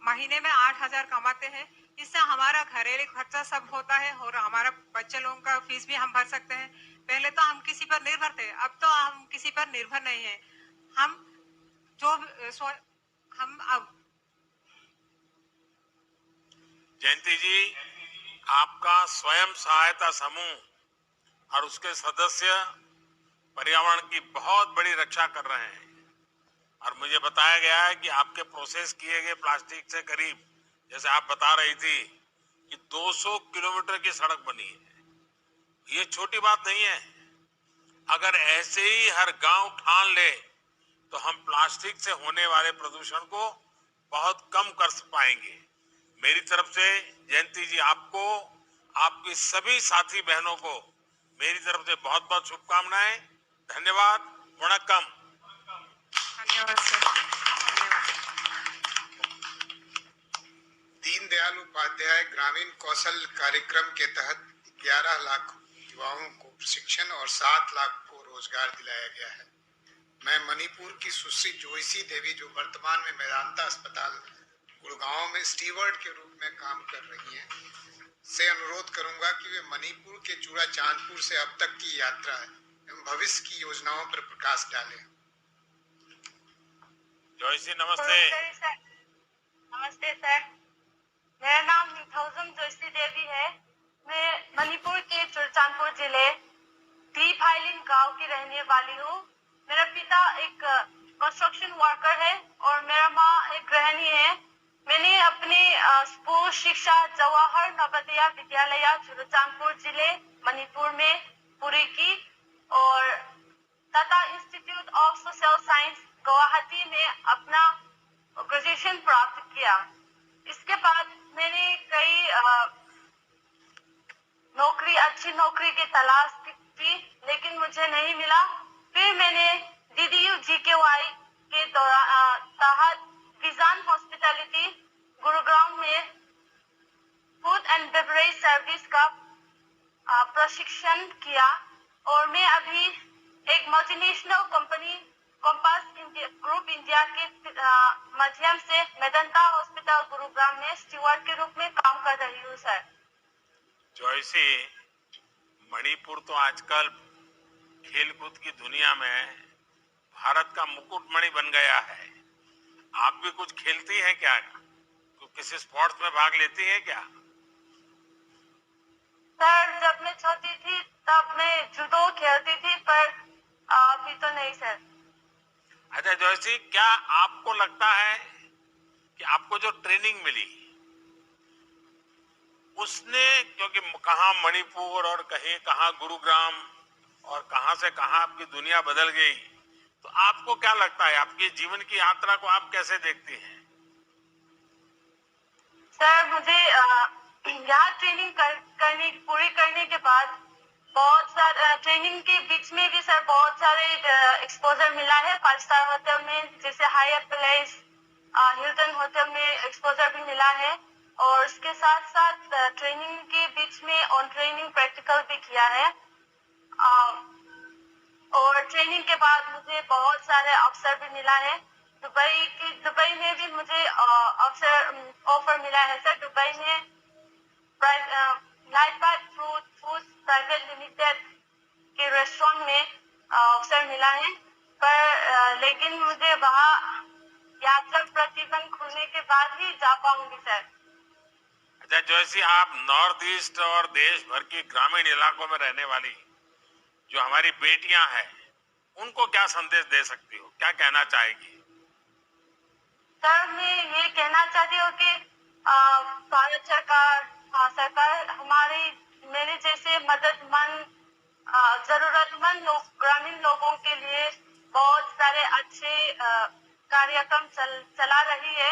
महीने में 8,000 कमाते हैं। इससे हमारा घरेलू खर्चा सब होता है और हमारा बच्चे लोगों का फीस भी हम भर सकते हैं। पहले तो हम किसी पर निर्भर थे, अब तो हम किसी पर निर्भर नहीं है। हम अब जयंती जी, आपका स्वयं सहायता समूह और उसके सदस्य पर्यावरण की बहुत बड़ी रक्षा कर रहे हैं, और मुझे बताया गया है कि आपके प्रोसेस किए गए प्लास्टिक से करीब, जैसे आप बता रही थी कि 200 किलोमीटर की सड़क बनी है। ये छोटी बात नहीं है। अगर ऐसे ही हर गांव ठान ले तो हम प्लास्टिक से होने वाले प्रदूषण को बहुत कम कर पाएंगे। मेरी तरफ से जयंती जी, आपको, आपकी सभी साथी बहनों को मेरी तरफ से बहुत बहुत शुभकामनाएं। धन्यवाद। वणक्कम। धन्यवाद सर। दीनदयाल उपाध्याय ग्रामीण कौशल कार्यक्रम के तहत 11 लाख युवाओं को प्रशिक्षण और 7 लाख को रोजगार दिलाया गया है। मैं मणिपुर की सुश्री जोयसी देवी, जो वर्तमान में मेदांता अस्पताल गुड़गांव में स्टीवर्ड के रूप में काम कर रही हैं, से अनुरोध करूंगा कि वे मणिपुर के चूड़ा चांदपुर से अब तक की यात्रा एवं भविष्य की योजनाओं पर प्रकाश डालें। जोयसी नमस्ते। नमस्ते सर, मेरा नाम निथौजम जोयसी देवी है। मैं मणिपुर के चूड़चांदपुर जिले टी फाइलिन गांव की रहने वाली हूँ। मेरा पिता एक कंस्ट्रक्शन वर्कर है और मेरा माँ एक गृहिणी है। मैंने अपनी स्कूल शिक्षा जवाहर नवोदय विद्यालय चूड़चांदपुर जिले मणिपुर में पूरी की और Tata institute of social science Guwahati में अपना ग्रेजुएशन प्राप्त किया। इसके बाद मैंने कई अच्छी नौकरी की तलाश की, लेकिन मुझे नहीं मिला। फिर मैंने DDU-GKY के तहत किसान हॉस्पिटैलिटी गुरुग्राम में फूड एंड बेवरेज सर्विस का प्रशिक्षण किया और मैं अभी एक multinational company compass group India के माध्यम से मेदांता हॉस्पिटल गुरुग्राम में स्टीवर्ड के रूप में काम कर रही हूँ सर। जोयसी, मणिपुर तो आजकल खेलकूद की दुनिया में भारत का मुकुटमणि बन गया है। आप भी कुछ खेलती हैं क्या? किसी स्पोर्ट्स में भाग लेती हैं क्या? सर, जब मैं छोटी थी तब मैं जूडो खेलती थी, पर अभी तो नहीं सर। अच्छा, जो जॉयसी, क्या आपको लगता है कि आपको जो ट्रेनिंग मिली उसने, क्योंकि कहाँ मणिपुर और कहीं कहाँ गुरुग्राम और कहाँ से कहाँ आपकी दुनिया बदल गई, तो आपको क्या लगता है, आपके जीवन की यात्रा को आप कैसे देखती हैं? सर, मुझे यहाँ ट्रेनिंग पूरी करने के बाद बहुत सारे ट्रेनिंग के बीच में भी सर बहुत सारे एक्सपोजर मिला है। 5 स्टार होटल में जैसे हाईएट पैलेस, हिल्टन होटल में एक्सपोजर भी मिला है, और इसके साथ साथ ट्रेनिंग के बीच में ऑन ट्रेनिंग प्रैक्टिकल भी किया है। और ट्रेनिंग के बाद मुझे बहुत सारे अवसर भी मिला है। दुबई में भी मुझे ऑफर मिला है सर। दुबई में लाइफ फूड प्राइवेट लिमिटेड के रेस्टोरेंट में अवसर मिला है, पर लेकिन मुझे वहाँ यात्रा प्रतिबंध खुलने के बाद ही जा पाऊंगी सर। अच्छा जॉयसी, आप नॉर्थ ईस्ट और देश भर की ग्रामीण इलाकों में रहने वाली जो हमारी बेटियां हैं, उनको क्या संदेश दे सकती हो, क्या कहना चाहेगी? सर, मैं ये कहना चाहती हूँ कि भारत सरकार मेरे जैसे जरूरतमंद ग्रामीण लोगों के लिए बहुत सारे अच्छे कार्यक्रम चला रही है।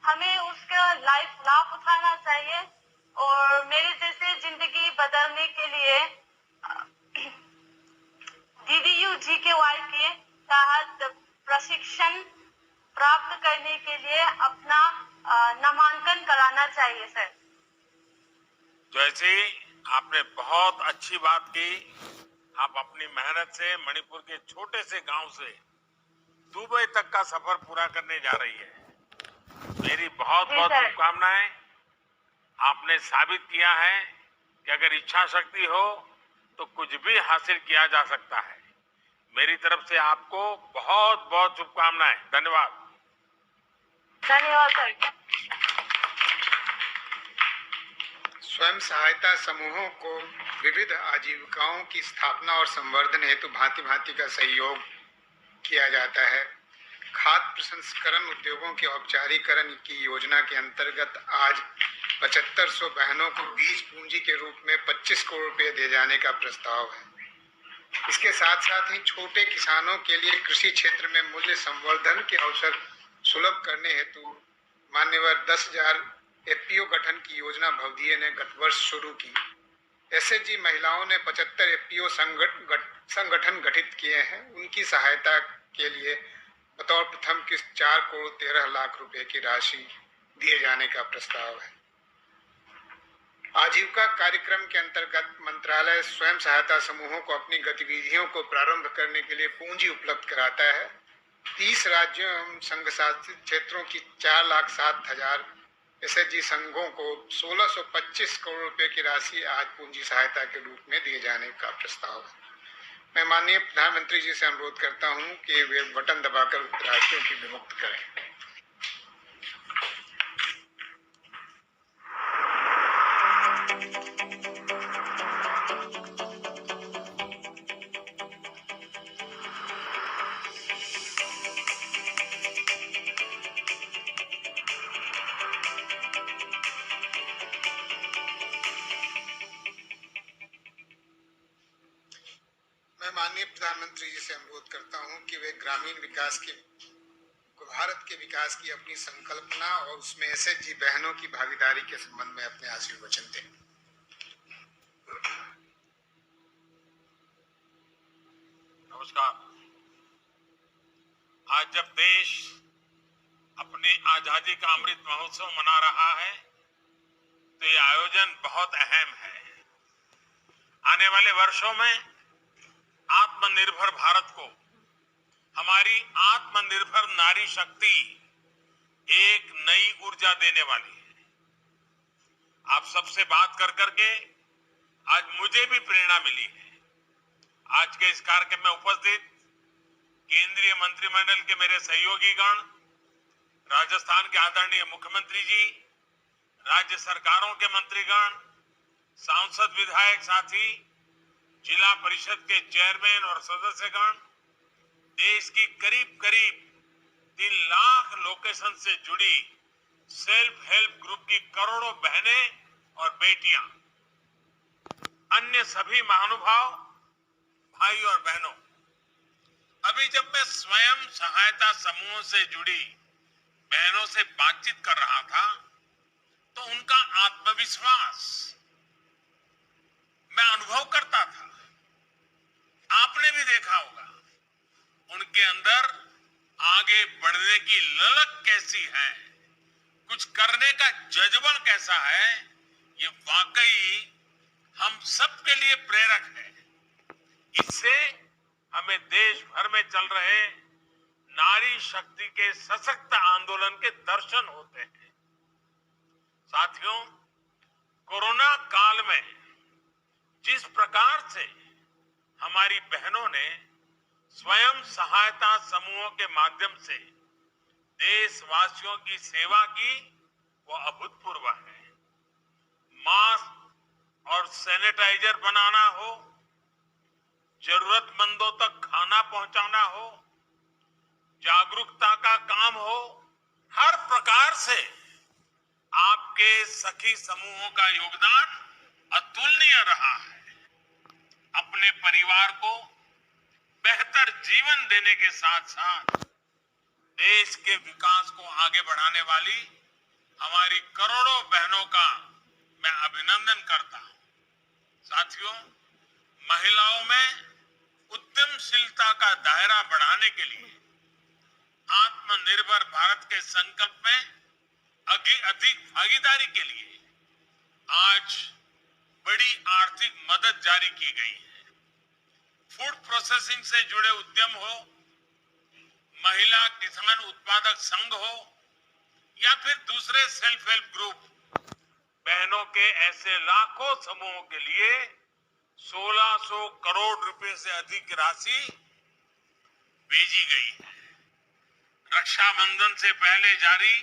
हमें उसका लाभ उठाना चाहिए और मेरे जैसे जिंदगी बदलने के लिए DDU-GKY के तहत प्रशिक्षण प्राप्त करने के लिए अपना नामांकन कराना चाहिए सर। जैसे आपने बहुत अच्छी बात की, आप अपनी मेहनत से मणिपुर के छोटे से गांव से दुबई तक का सफर पूरा करने जा रही है। मेरी बहुत बहुत शुभकामनाएं। आपने साबित किया है कि अगर इच्छा शक्ति हो तो कुछ भी हासिल किया जा सकता है। मेरी तरफ से आपको बहुत बहुत शुभकामनाएं। धन्यवाद। धन्यवाद सर। स्वयं सहायता समूहों को विविध आजीविकाओं की स्थापना और संवर्धन हेतु भांति भांति का सहयोग किया जाता है। खाद्य प्रसंस्करण उद्योगों के औपचारीकरण की योजना के अंतर्गत आज 7500 बहनों को बीज पूंजी के रूप में 25 करोड़ रुपए दिए जाने का प्रस्ताव है। इसके साथ साथ ही छोटे किसानों के लिए कृषि क्षेत्र में मूल्य संवर्धन के अवसर सुलभ करने हेतु मान्यवर 10,000 FPO गठन की योजना भवदीय ने गत वर्ष शुरू की। SHG महिलाओं ने 75 FPO संगठन गठित किए हैं। उनकी सहायता के लिए बतौर प्रथम किस्त 4 करोड़ 13 लाख रुपए की राशि दिए जाने का प्रस्ताव है। आजीविका कार्यक्रम के अंतर्गत मंत्रालय स्वयं सहायता समूहों को अपनी गतिविधियों को प्रारंभ करने के लिए पूंजी उपलब्ध कराता है। 30 राज्यों एवं संघ शासित क्षेत्रों की 4,07,000 SHG संघों को 1625 करोड़ रुपए की राशि आज पूंजी सहायता के रूप में दिए जाने का प्रस्ताव है। मैं माननीय प्रधानमंत्री जी से अनुरोध करता हूं कि वे बटन दबाकर उक्त राशियों की विमुक्त करें। माननीय प्रधानमंत्री जी से अनुरोध करता हूं कि वे ग्रामीण विकास की भारत के विकास की अपनी संकल्पना और उसमें SHG बहनों की भागीदारी के संबंध में अपने आशीर्वचन दें। नमस्कार। आज जब देश अपनी आजादी का अमृत महोत्सव मना रहा है तो ये आयोजन बहुत अहम है। आने वाले वर्षों में आत्मनिर्भर भारत को, हमारी आत्मनिर्भर नारी शक्ति एक नई ऊर्जा देने वाली है। आप सबसे बात कर करके आज मुझे भी प्रेरणा मिली है। आज के इस कार्यक्रम में उपस्थित केंद्रीय मंत्रिमंडल के मेरे सहयोगी गण, राजस्थान के आदरणीय मुख्यमंत्री जी, राज्य सरकारों के मंत्रीगण, सांसद विधायक साथी, जिला परिषद के चेयरमैन और सदस्यगण, देश की करीब करीब 3 लाख लोकेशन से जुड़ी सेल्फ हेल्प ग्रुप की करोड़ों बहनें और बेटियां, अन्य सभी महानुभाव भाई और बहनों, अभी जब मैं स्वयं सहायता समूहों से जुड़ी बहनों से बातचीत कर रहा था तो उनका आत्मविश्वास मैं अनुभव करता था। आपने भी देखा होगा उनके अंदर आगे बढ़ने की ललक कैसी है, कुछ करने का जज्बा कैसा है, ये वाकई हम सबके लिए प्रेरक है। इससे हमें देश भर में चल रहे नारी शक्ति के सशक्त आंदोलन के दर्शन होते हैं। साथियों, कोरोना काल में जिस प्रकार से हमारी बहनों ने स्वयं सहायता समूहों के माध्यम से देशवासियों की सेवा की, वो अभूतपूर्व है। मास्क और सैनिटाइजर बनाना हो, जरूरतमंदों तक खाना पहुंचाना हो, जागरूकता का काम हो, हर प्रकार से आपके सखी समूहों का योगदान अतुलनीय रहा है। अपने परिवार को बेहतर जीवन देने के साथ साथ देश के विकास को आगे बढ़ाने वाली हमारी करोड़ों बहनों का मैं अभिनंदन करता हूं। साथियों, महिलाओं में उद्यमशीलता का दायरा बढ़ाने के लिए आत्मनिर्भर भारत के संकल्प में अधिक भागीदारी के लिए आज बड़ी आर्थिक मदद जारी की गई है। फूड प्रोसेसिंग से जुड़े उद्यम हो, महिला किसान उत्पादक संघ हो या फिर दूसरे सेल्फ हेल्प ग्रुप, बहनों के ऐसे लाखों समूहों के लिए 1600 करोड़ रुपए से अधिक राशि भेजी गई है। रक्षाबंधन से पहले जारी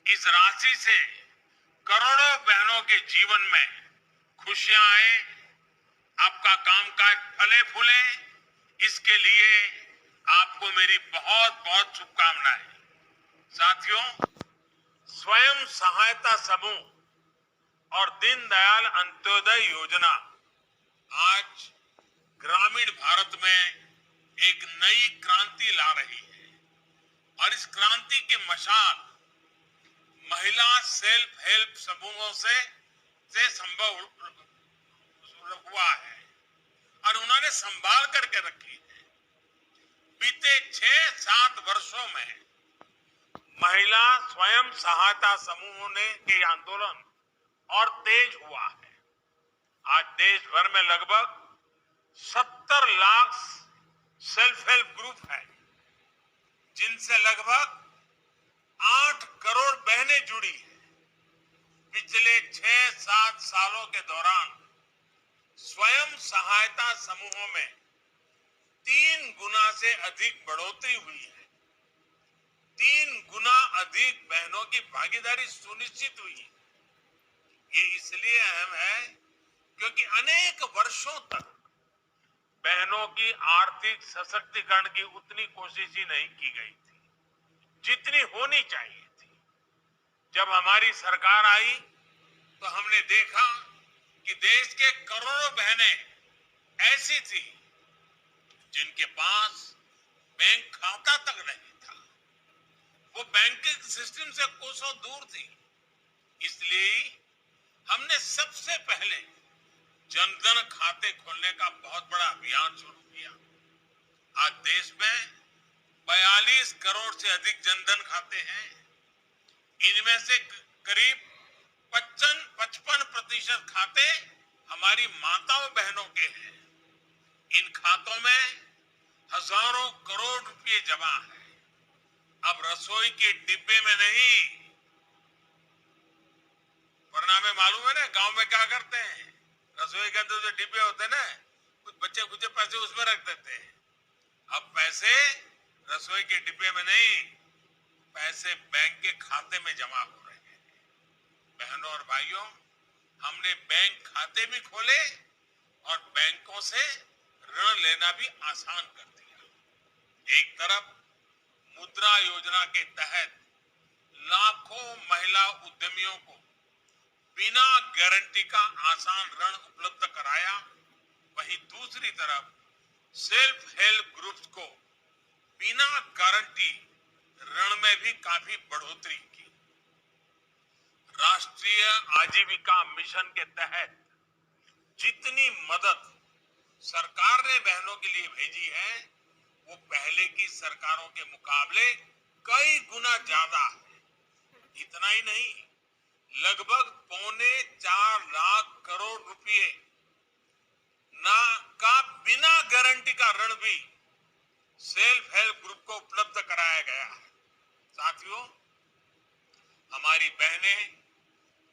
इस राशि से करोड़ों बहनों के जीवन में खुशियां आए, आपका कामकाज फले फूले, इसके लिए आपको मेरी बहुत बहुत शुभकामनाएं। साथियों, स्वयं सहायता समूह और दीनदयाल अंत्योदय योजना आज ग्रामीण भारत में एक नई क्रांति ला रही है और इस क्रांति के मशाल महिला सेल्फ हेल्प समूहों से संभव हुआ है और उन्होंने संभाल करके रखी है। बीते 6-7 वर्षों में महिला स्वयं सहायता समूहों ने के आंदोलन और तेज हुआ है। आज देश भर में लगभग 70 लाख सेल्फ हेल्प ग्रुप है, जिनसे लगभग 8 करोड़ बहनें जुड़ी हैं। पिछले 6-7 सालों के दौरान स्वयं सहायता समूहों में 3 गुना से अधिक बढ़ोतरी हुई है। 3 गुना अधिक बहनों की भागीदारी सुनिश्चित हुई है। ये इसलिए अहम है क्योंकि अनेक वर्षों तक बहनों की आर्थिक सशक्तिकरण की उतनी कोशिश ही नहीं की गई थी जितनी होनी चाहिए थी। जब हमारी सरकार आई तो हमने देखा कि देश के करोड़ों बहनें ऐसी थी जिनके पास बैंक खाता तक नहीं था, वो बैंकिंग सिस्टम से कोसों दूर थी। इसलिए हमने सबसे पहले जनधन खाते खोलने का बहुत बड़ा अभियान शुरू किया। आज देश में 42 करोड़ से अधिक जनधन खाते हैं। इनमें से करीब 55% खाते हमारी माताओं बहनों के हैं। इन खातों में हजारों करोड़ रुपए जमा है। अब रसोई के डिब्बे में नहीं, वरना में मालूम है ना गांव में क्या करते हैं, रसोई के अंदर जो डिब्बे होते हैं ना, कुछ बच्चे कुछ पैसे उसमें रख देते हैं। अब पैसे रसोई के डिब्बे में नहीं, पैसे बैंक के खाते में जमा हो रहे हैं। बहनों और भाइयों, हमने बैंक खाते भी खोले और बैंकों से ऋण लेना भी आसान कर दिया। एक तरफ मुद्रा योजना के तहत लाखों महिला उद्यमियों को बिना गारंटी का आसान ऋण उपलब्ध कराया, वहीं दूसरी तरफ सेल्फ हेल्प ग्रुप्स को बिना गारंटी ऋण में भी काफी बढ़ोतरी की। राष्ट्रीय आजीविका मिशन के तहत जितनी मदद सरकार ने बहनों के लिए भेजी है, वो पहले की सरकारों के मुकाबले कई गुना ज्यादा है। इतना ही नहीं, लगभग 3.25 लाख करोड़ रुपए का बिना गारंटी का ऋण भी सेल्फ हेल्प ग्रुप को उपलब्ध कराया गया है। साथियों, हमारी बहनें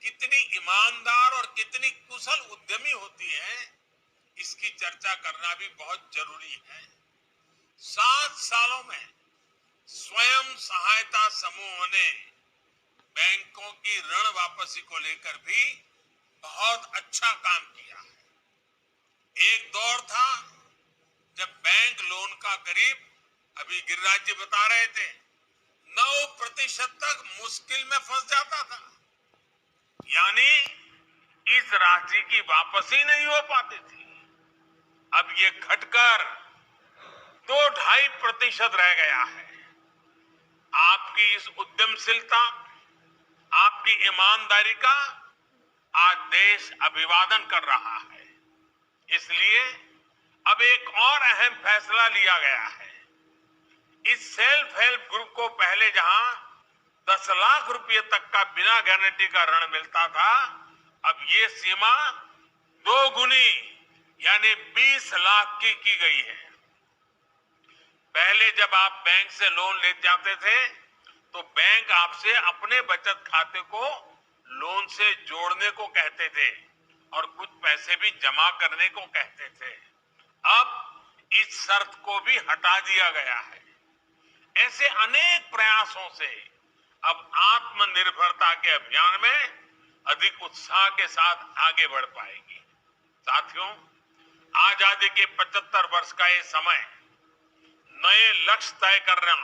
कितनी ईमानदार और कितनी कुशल उद्यमी होती हैं, इसकी चर्चा करना भी बहुत जरूरी है। 7 सालों में स्वयं सहायता समूहों ने बैंकों की ऋण वापसी को लेकर भी बहुत अच्छा काम किया है। एक दौर था जब बैंक लोन का करीब, अभी गिरिराज जी बता रहे थे, 9% तक मुश्किल में फंस जाता था, यानी इस राशि की वापसी नहीं हो पाती थी। अब ये घटकर 2-2.5% रह गया है। आपकी इस उद्यमशीलता, आपकी ईमानदारी का आज देश अभिवादन कर रहा है। इसलिए अब एक और अहम फैसला लिया गया है। इस सेल्फ हेल्प ग्रुप को पहले जहां 10 लाख रुपए तक का बिना गारंटी का ऋण मिलता था, अब ये सीमा 2 गुनी यानी 20 लाख की गई है। पहले जब आप बैंक से लोन ले जाते थे तो बैंक आपसे अपने बचत खाते को लोन से जोड़ने को कहते थे और कुछ पैसे भी जमा करने को कहते थे। अब इस शर्त को भी हटा दिया गया है। ऐसे अनेक प्रयासों से अब आत्मनिर्भरता के अभियान में अधिक उत्साह के साथ आगे बढ़ पाएगी। साथियों, आजादी के 75 वर्ष का ये समय नए लक्ष्य तय करना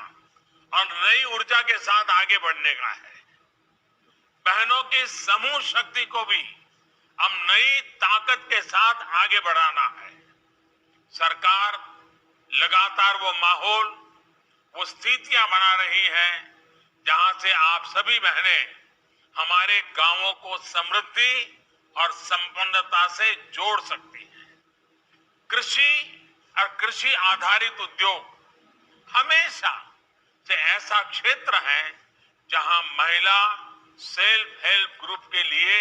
और नई ऊर्जा के साथ आगे बढ़ने का है। बहनों की समूह शक्ति को भी हम नई ताकत के साथ आगे बढ़ाना है। सरकार लगातार वो माहौल, वो स्थितियां बना रही है जहां से आप सभी बहनें हमारे गांवों को समृद्धि और संपन्नता से जोड़ सकती हैं। कृषि और कृषि आधारित उद्योग हमेशा से ऐसा क्षेत्र है जहां महिला सेल्फ हेल्प ग्रुप के लिए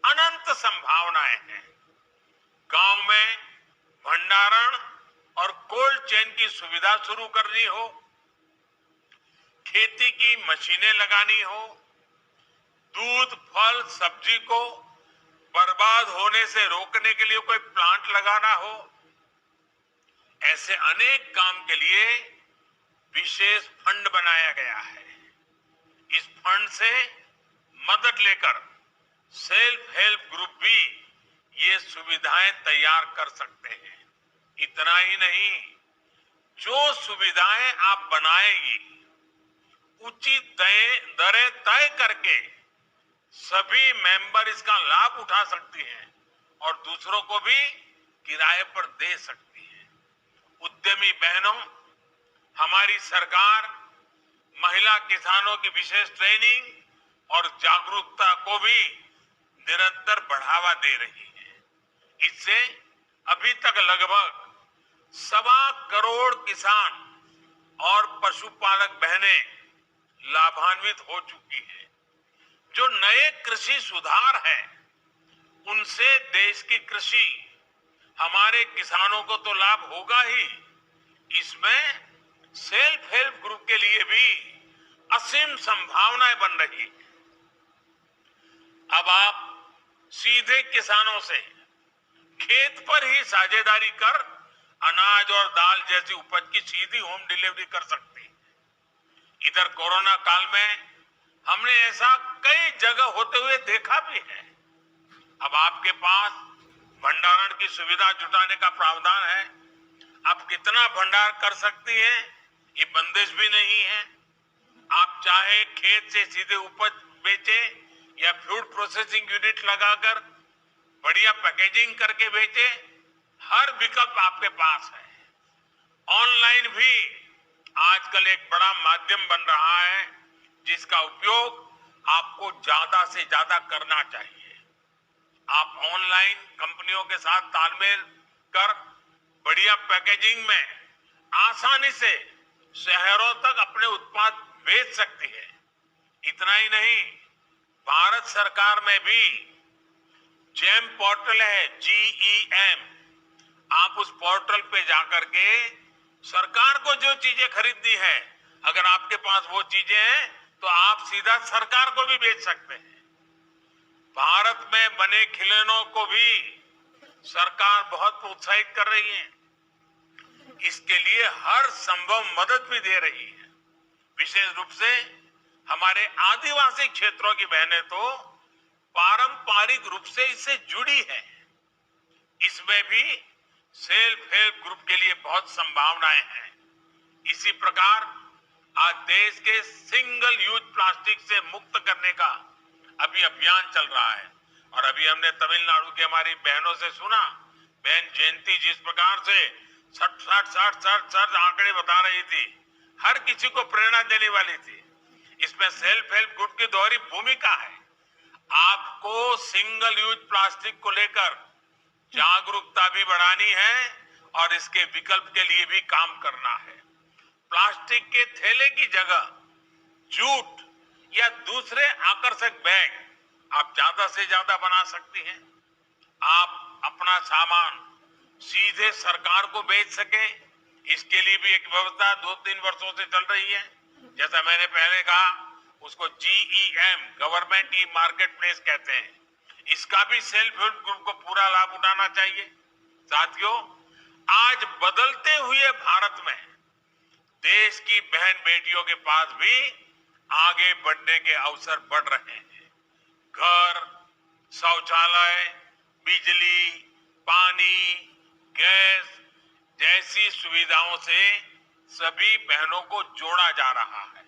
अनंत संभावनाएं हैं। गांव में भंडारण और कोल्ड चेन की सुविधा शुरू करनी हो, खेती की मशीनें लगानी हो, दूध, फल, सब्जी को बर्बाद होने से रोकने के लिए कोई प्लांट लगाना हो, ऐसे अनेक काम के लिए विशेष फंड बनाया गया है। इस फंड से मदद लेकर सेल्फ हेल्प ग्रुप भी ये सुविधाएं तैयार कर सकते हैं। इतना ही नहीं, जो सुविधाएं आप बनाएगी उचित दरें तय करके सभी मेंबर इसका लाभ उठा सकती हैं और दूसरों को भी किराए पर दे सकती हैं। उद्यमी बहनों, हमारी सरकार महिला किसानों की विशेष ट्रेनिंग और जागरूकता को भी निरंतर बढ़ावा दे रही है। इससे अभी तक लगभग 1.25 करोड़ किसान और पशुपालक बहनें लाभान्वित हो चुकी हैं। जो नए कृषि सुधार हैं, उनसे देश की कृषि, हमारे किसानों को तो लाभ होगा ही, इसमें सेल्फ हेल्प ग्रुप के लिए भी असीम संभावनाएं बन रही है। अब आप सीधे किसानों से खेत पर ही साझेदारी कर अनाज और दाल जैसी उपज की सीधी होम डिलीवरी कर सकते हैं। इधर कोरोना काल में हमने ऐसा कई जगह होते हुए देखा भी है। अब आपके पास भंडारण की सुविधा जुटाने का प्रावधान है। आप कितना भंडार कर सकती हैं, ये बंदिश भी नहीं है। आप चाहे खेत से सीधे उपज बेचे या फूड प्रोसेसिंग यूनिट लगाकर बढ़िया पैकेजिंग करके बेचे, हर विकल्प आपके पास है। ऑनलाइन भी आजकल एक बड़ा माध्यम बन रहा है जिसका उपयोग आपको ज्यादा से ज्यादा करना चाहिए। आप ऑनलाइन कंपनियों के साथ तालमेल कर बढ़िया पैकेजिंग में आसानी से शहरों तक अपने उत्पाद बेच सकती है। इतना ही नहीं, भारत सरकार में भी जेम पोर्टल है, GEM। आप उस पोर्टल पे जाकर के सरकार को जो चीजें खरीदनी है, अगर आपके पास वो चीजें हैं तो आप सीधा सरकार को भी बेच सकते हैं। भारत में बने खिलौनों को भी सरकार बहुत प्रोत्साहित कर रही है। इसके लिए हर संभव मदद भी दे रही है। विशेष रूप से हमारे आदिवासी क्षेत्रों की बहनें तो पारंपरिक रूप से इससे जुड़ी है। इसमें भी सेल्फ हेल्प ग्रुप के लिए बहुत संभावनाएं हैं। इसी प्रकार आज देश के सिंगल यूज प्लास्टिक से मुक्त करने का अभी अभियान चल रहा है। और अभी हमने तमिलनाडु की हमारी बहनों से सुना, बहन जयंती जिस प्रकार से 60 आंकड़े बता रही थी, हर किसी को प्रेरणा देने वाली थी। इसमें सेल्फ हेल्प ग्रुप की दोहरी भूमिका है। आपको सिंगल यूज प्लास्टिक को लेकर जागरूकता भी बढ़ानी है और इसके विकल्प के लिए भी काम करना है। प्लास्टिक के थैले की जगह जूट या दूसरे आकर्षक बैग आप ज्यादा से ज्यादा बना सकती हैं। आप अपना सामान सीधे सरकार को बेच सके, इसके लिए भी एक व्यवस्था 2-3 वर्षों से चल रही है। जैसा मैंने पहले कहा, उसको GEM, government e market place कहते हैं। इसका भी सेल्फ हेल्प ग्रुप को पूरा लाभ उठाना चाहिए। साथियों, आज बदलते हुए भारत में देश की बहन बेटियों के पास भी आगे बढ़ने के अवसर बढ़ रहे हैं। घर, शौचालय, बिजली, पानी, गैस जैसी सुविधाओं से सभी बहनों को जोड़ा जा रहा है।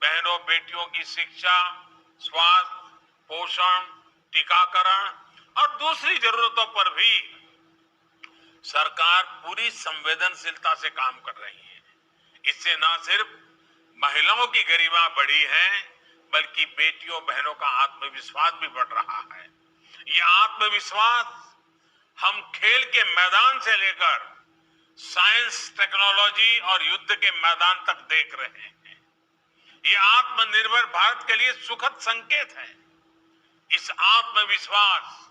बहनों बेटियों की शिक्षा, स्वास्थ्य, पोषण, टीकाकरण और दूसरी जरूरतों पर भी सरकार पूरी संवेदनशीलता से काम कर रही है। इससे न सिर्फ महिलाओं की गरिमा बढ़ी है, बल्कि बेटियों बहनों का आत्मविश्वास भी बढ़ रहा है। ये आत्मविश्वास हम खेल के मैदान से लेकर साइंस, टेक्नोलॉजी और युद्ध के मैदान तक देख रहे हैं। ये आत्मनिर्भर भारत के लिए सुखद संकेत है। इस आत्मविश्वास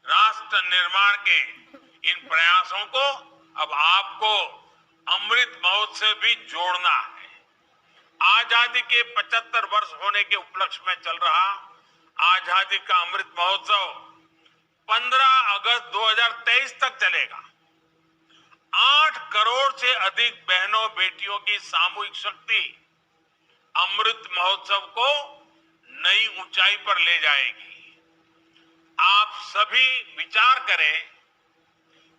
राष्ट्र निर्माण के इन प्रयासों को अब आपको अमृत महोत्सव भी जोड़ना है। आजादी के 75 वर्ष होने के उपलक्ष्य में चल रहा आजादी का अमृत महोत्सव 15 अगस्त 2023 तक चलेगा। 8 करोड़ से अधिक बहनों बेटियों की सामूहिक शक्ति अमृत महोत्सव को नई ऊंचाई पर ले जाएगी। आप सभी विचार करें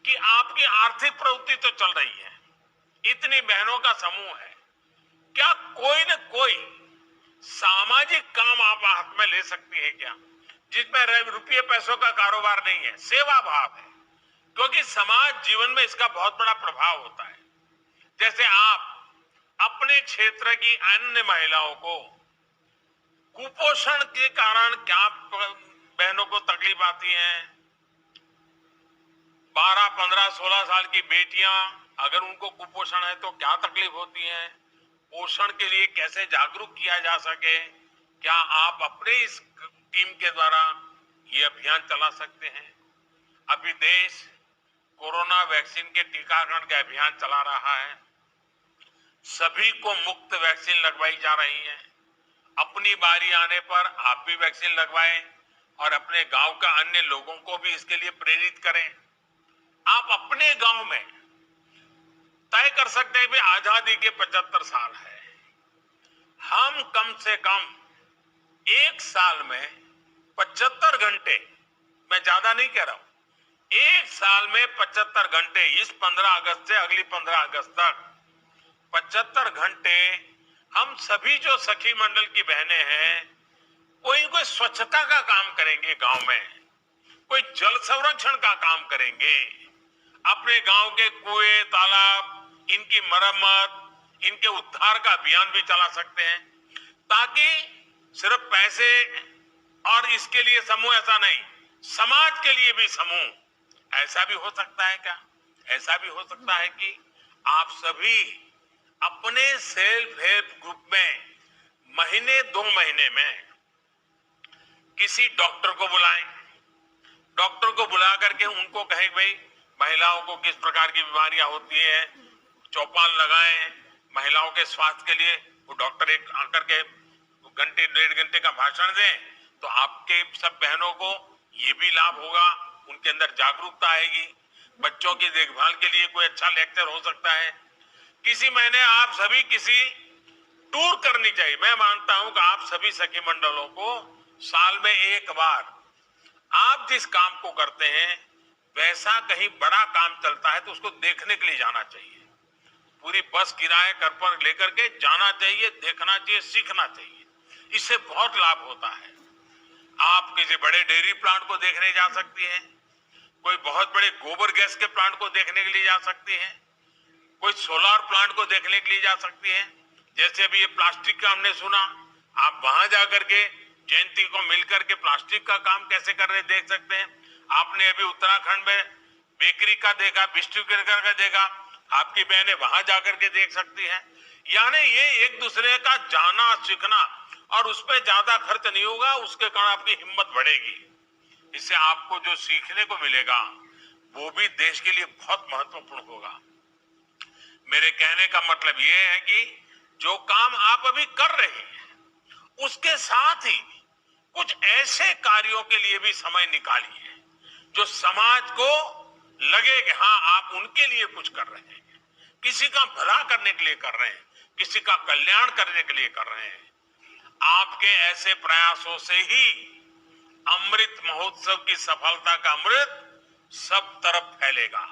कि आपकी आर्थिक प्रवृत्ति तो चल रही है, इतनी बहनों का समूह है, क्या कोई न कोई सामाजिक काम आप हाथ में ले सकती है क्या, जिसमें रुपये पैसों का कारोबार नहीं है, सेवा भाव है? क्योंकि समाज जीवन में इसका बहुत बड़ा प्रभाव होता है। जैसे आप अपने क्षेत्र की अन्य महिलाओं को कुपोषण के कारण क्या बहनों को तकलीफ आती है, 12, 15, 16 साल की बेटियां अगर उनको कुपोषण है तो क्या तकलीफ होती है, पोषण के लिए कैसे जागरूक किया जा सके, क्या आप अपने इस टीम के द्वारा ये अभियान चला सकते हैं? अभी देश कोरोना वैक्सीन के टीकाकरण का अभियान चला रहा है। सभी को मुफ्त वैक्सीन लगवाई जा रही है। अपनी बारी आने पर आप भी वैक्सीन लगवाएं और अपने गांव का अन्य लोगों को भी इसके लिए प्रेरित करें। आप अपने गांव में तय कर सकते हैं कि आजादी के 75 साल है, हम कम से कम एक साल में 75 घंटे, मैं ज्यादा नहीं कह रहा हूं, एक साल में 75 घंटे, इस 15 अगस्त से अगली 15 अगस्त तक 75 घंटे हम सभी जो सखी मंडल की बहनें हैं, कोई स्वच्छता का काम करेंगे गांव में, कोई जल संरक्षण का काम करेंगे, अपने गांव के कुएं तालाब इनकी मरम्मत, इनके उद्धार का अभियान भी चला सकते हैं, ताकि सिर्फ पैसे और इसके लिए समूह ऐसा नहीं, समाज के लिए भी समूह। ऐसा भी हो सकता है क्या? ऐसा भी हो सकता है कि आप सभी अपने सेल्फ हेल्प ग्रुप में महीने 2 महीने में किसी डॉक्टर को बुलाएं, डॉक्टर को बुला करके उनको कहें भाई महिलाओं को किस प्रकार की बीमारियां होती हैं, चौपाल लगाएं, महिलाओं के स्वास्थ्य के लिए वो डॉक्टर एक आकर के घंटे 1.5 घंटे का भाषण दें, तो आपके सब बहनों को ये भी लाभ होगा, उनके अंदर जागरूकता आएगी। बच्चों की देखभाल के लिए कोई अच्छा लेक्चर हो सकता है। किसी महीने आप सभी किसी टूर करनी चाहिए। मैं मानता हूं कि आप सभी सखी मंडलों को साल में एक बार आप जिस काम को करते हैं वैसा कहीं बड़ा काम चलता है तो उसको देखने के लिए जाना चाहिए। पूरी बस किराए कर पर लेकर के जाना चाहिए, देखना चाहिए, सीखना चाहिए। इससे बहुत लाभ होता है। आप किसी बड़े डेयरी प्लांट को देखने जा सकती हैं, कोई बहुत बड़े गोबर गैस के प्लांट को देखने के लिए जा सकती हैं, कोई सोलार प्लांट को देखने के लिए जा सकती हैं। जैसे अभी ये प्लास्टिक का हमने सुना, आप वहां जाकर के जयंती को मिलकर के प्लास्टिक का काम कैसे कर रहे देख सकते हैं। आपने अभी उत्तराखंड में बेकरी का देखा, बिस्कुट का देखा, आपकी बहनें वहां जाकर के देख सकती हैं। यानी ये एक दूसरे का जाना सीखना, और उसमें ज्यादा खर्च नहीं होगा, उसके कारण आपकी हिम्मत बढ़ेगी। इससे आपको जो सीखने को मिलेगा वो भी देश के लिए बहुत महत्वपूर्ण होगा। मेरे कहने का मतलब ये है कि जो काम आप अभी कर रहे हैं उसके साथ ही कुछ ऐसे कार्यों के लिए भी समय निकालिए जो समाज को लगे कि हाँ आप उनके लिए कुछ कर रहे हैं, किसी का भला करने के लिए कर रहे हैं, किसी का कल्याण करने के लिए कर रहे हैं। आपके ऐसे प्रयासों से ही अमृत महोत्सव की सफलता का अमृत सब तरफ फैलेगा,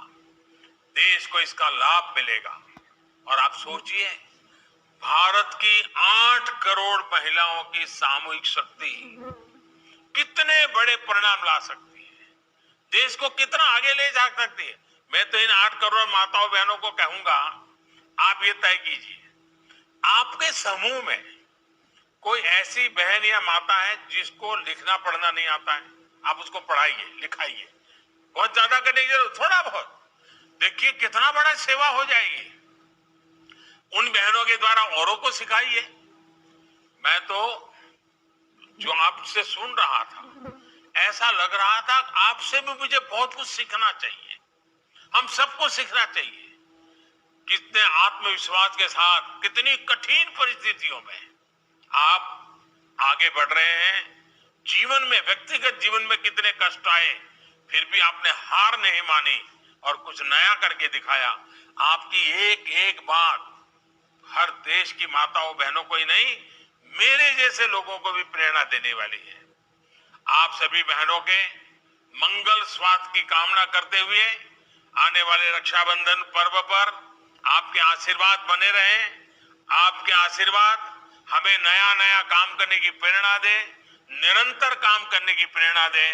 देश को इसका लाभ मिलेगा। और आप सोचिए, भारत की 8 करोड़ महिलाओं की सामूहिक शक्ति कितने बड़े परिणाम ला सकती है, देश को कितना आगे ले जा सकती है। मैं तो इन 8 करोड़ माताओं बहनों को कहूंगा, आप ये तय कीजिए, आपके समूह में कोई ऐसी बहन या माता है जिसको लिखना पढ़ना नहीं आता है, आप उसको पढ़ाइए, लिखाइए। बहुत ज्यादा करने की जरूरत, थोड़ा बहुत। देखिए कितना बड़ा सेवा हो जाएगी। उन बहनों के द्वारा औरों को सिखाइए। मैं तो जो आपसे सुन रहा था, ऐसा लग रहा था आपसे भी मुझे बहुत कुछ सीखना चाहिए। हम सबको सीखना चाहिए। कितने आत्मविश्वास के साथ, कितनी कठिन परिस्थितियों में आप आगे बढ़ रहे हैं। जीवन में, व्यक्तिगत जीवन में कितने कष्ट आए, फिर भी आपने हार नहीं मानी और कुछ नया करके दिखाया। आपकी एक एक बात हर देश की माताओं बहनों को ही नहीं, मेरे जैसे लोगों को भी प्रेरणा देने वाली है। आप सभी बहनों के मंगल स्वास्थ्य की कामना करते हुए आने वाले रक्षाबंधन पर्व पर आपके आशीर्वाद बने रहें। आपके आशीर्वाद हमें नया नया काम करने की प्रेरणा दे, निरंतर काम करने की प्रेरणा दे।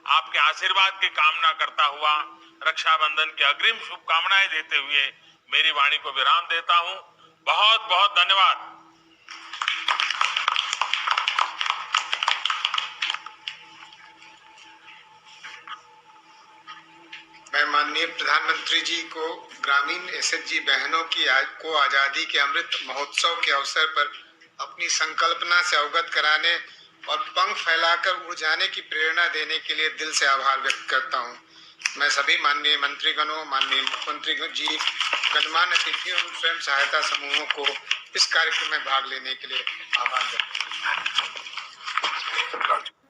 आपके आशीर्वाद की कामना करता हुआ रक्षाबंधन की अग्रिम शुभकामनाएं देते हुए मेरी वाणी को विराम देता हूं। बहुत बहुत धन्यवाद। मैं माननीय प्रधानमंत्री जी को ग्रामीण एसएचजी बहनों की को आजादी के अमृत महोत्सव के अवसर पर अपनी संकल्पना से अवगत कराने और पंख फैलाकर उड़ जाने की प्रेरणा देने के लिए दिल से आभार व्यक्त करता हूं। मैं सभी माननीय मंत्रीगणों, माननीय मुख्यमंत्री जी, गणमान्य अतिथियों, स्वयं सहायता समूहों को इस कार्यक्रम में भाग लेने के लिए आभार व्यक्त करता हूं।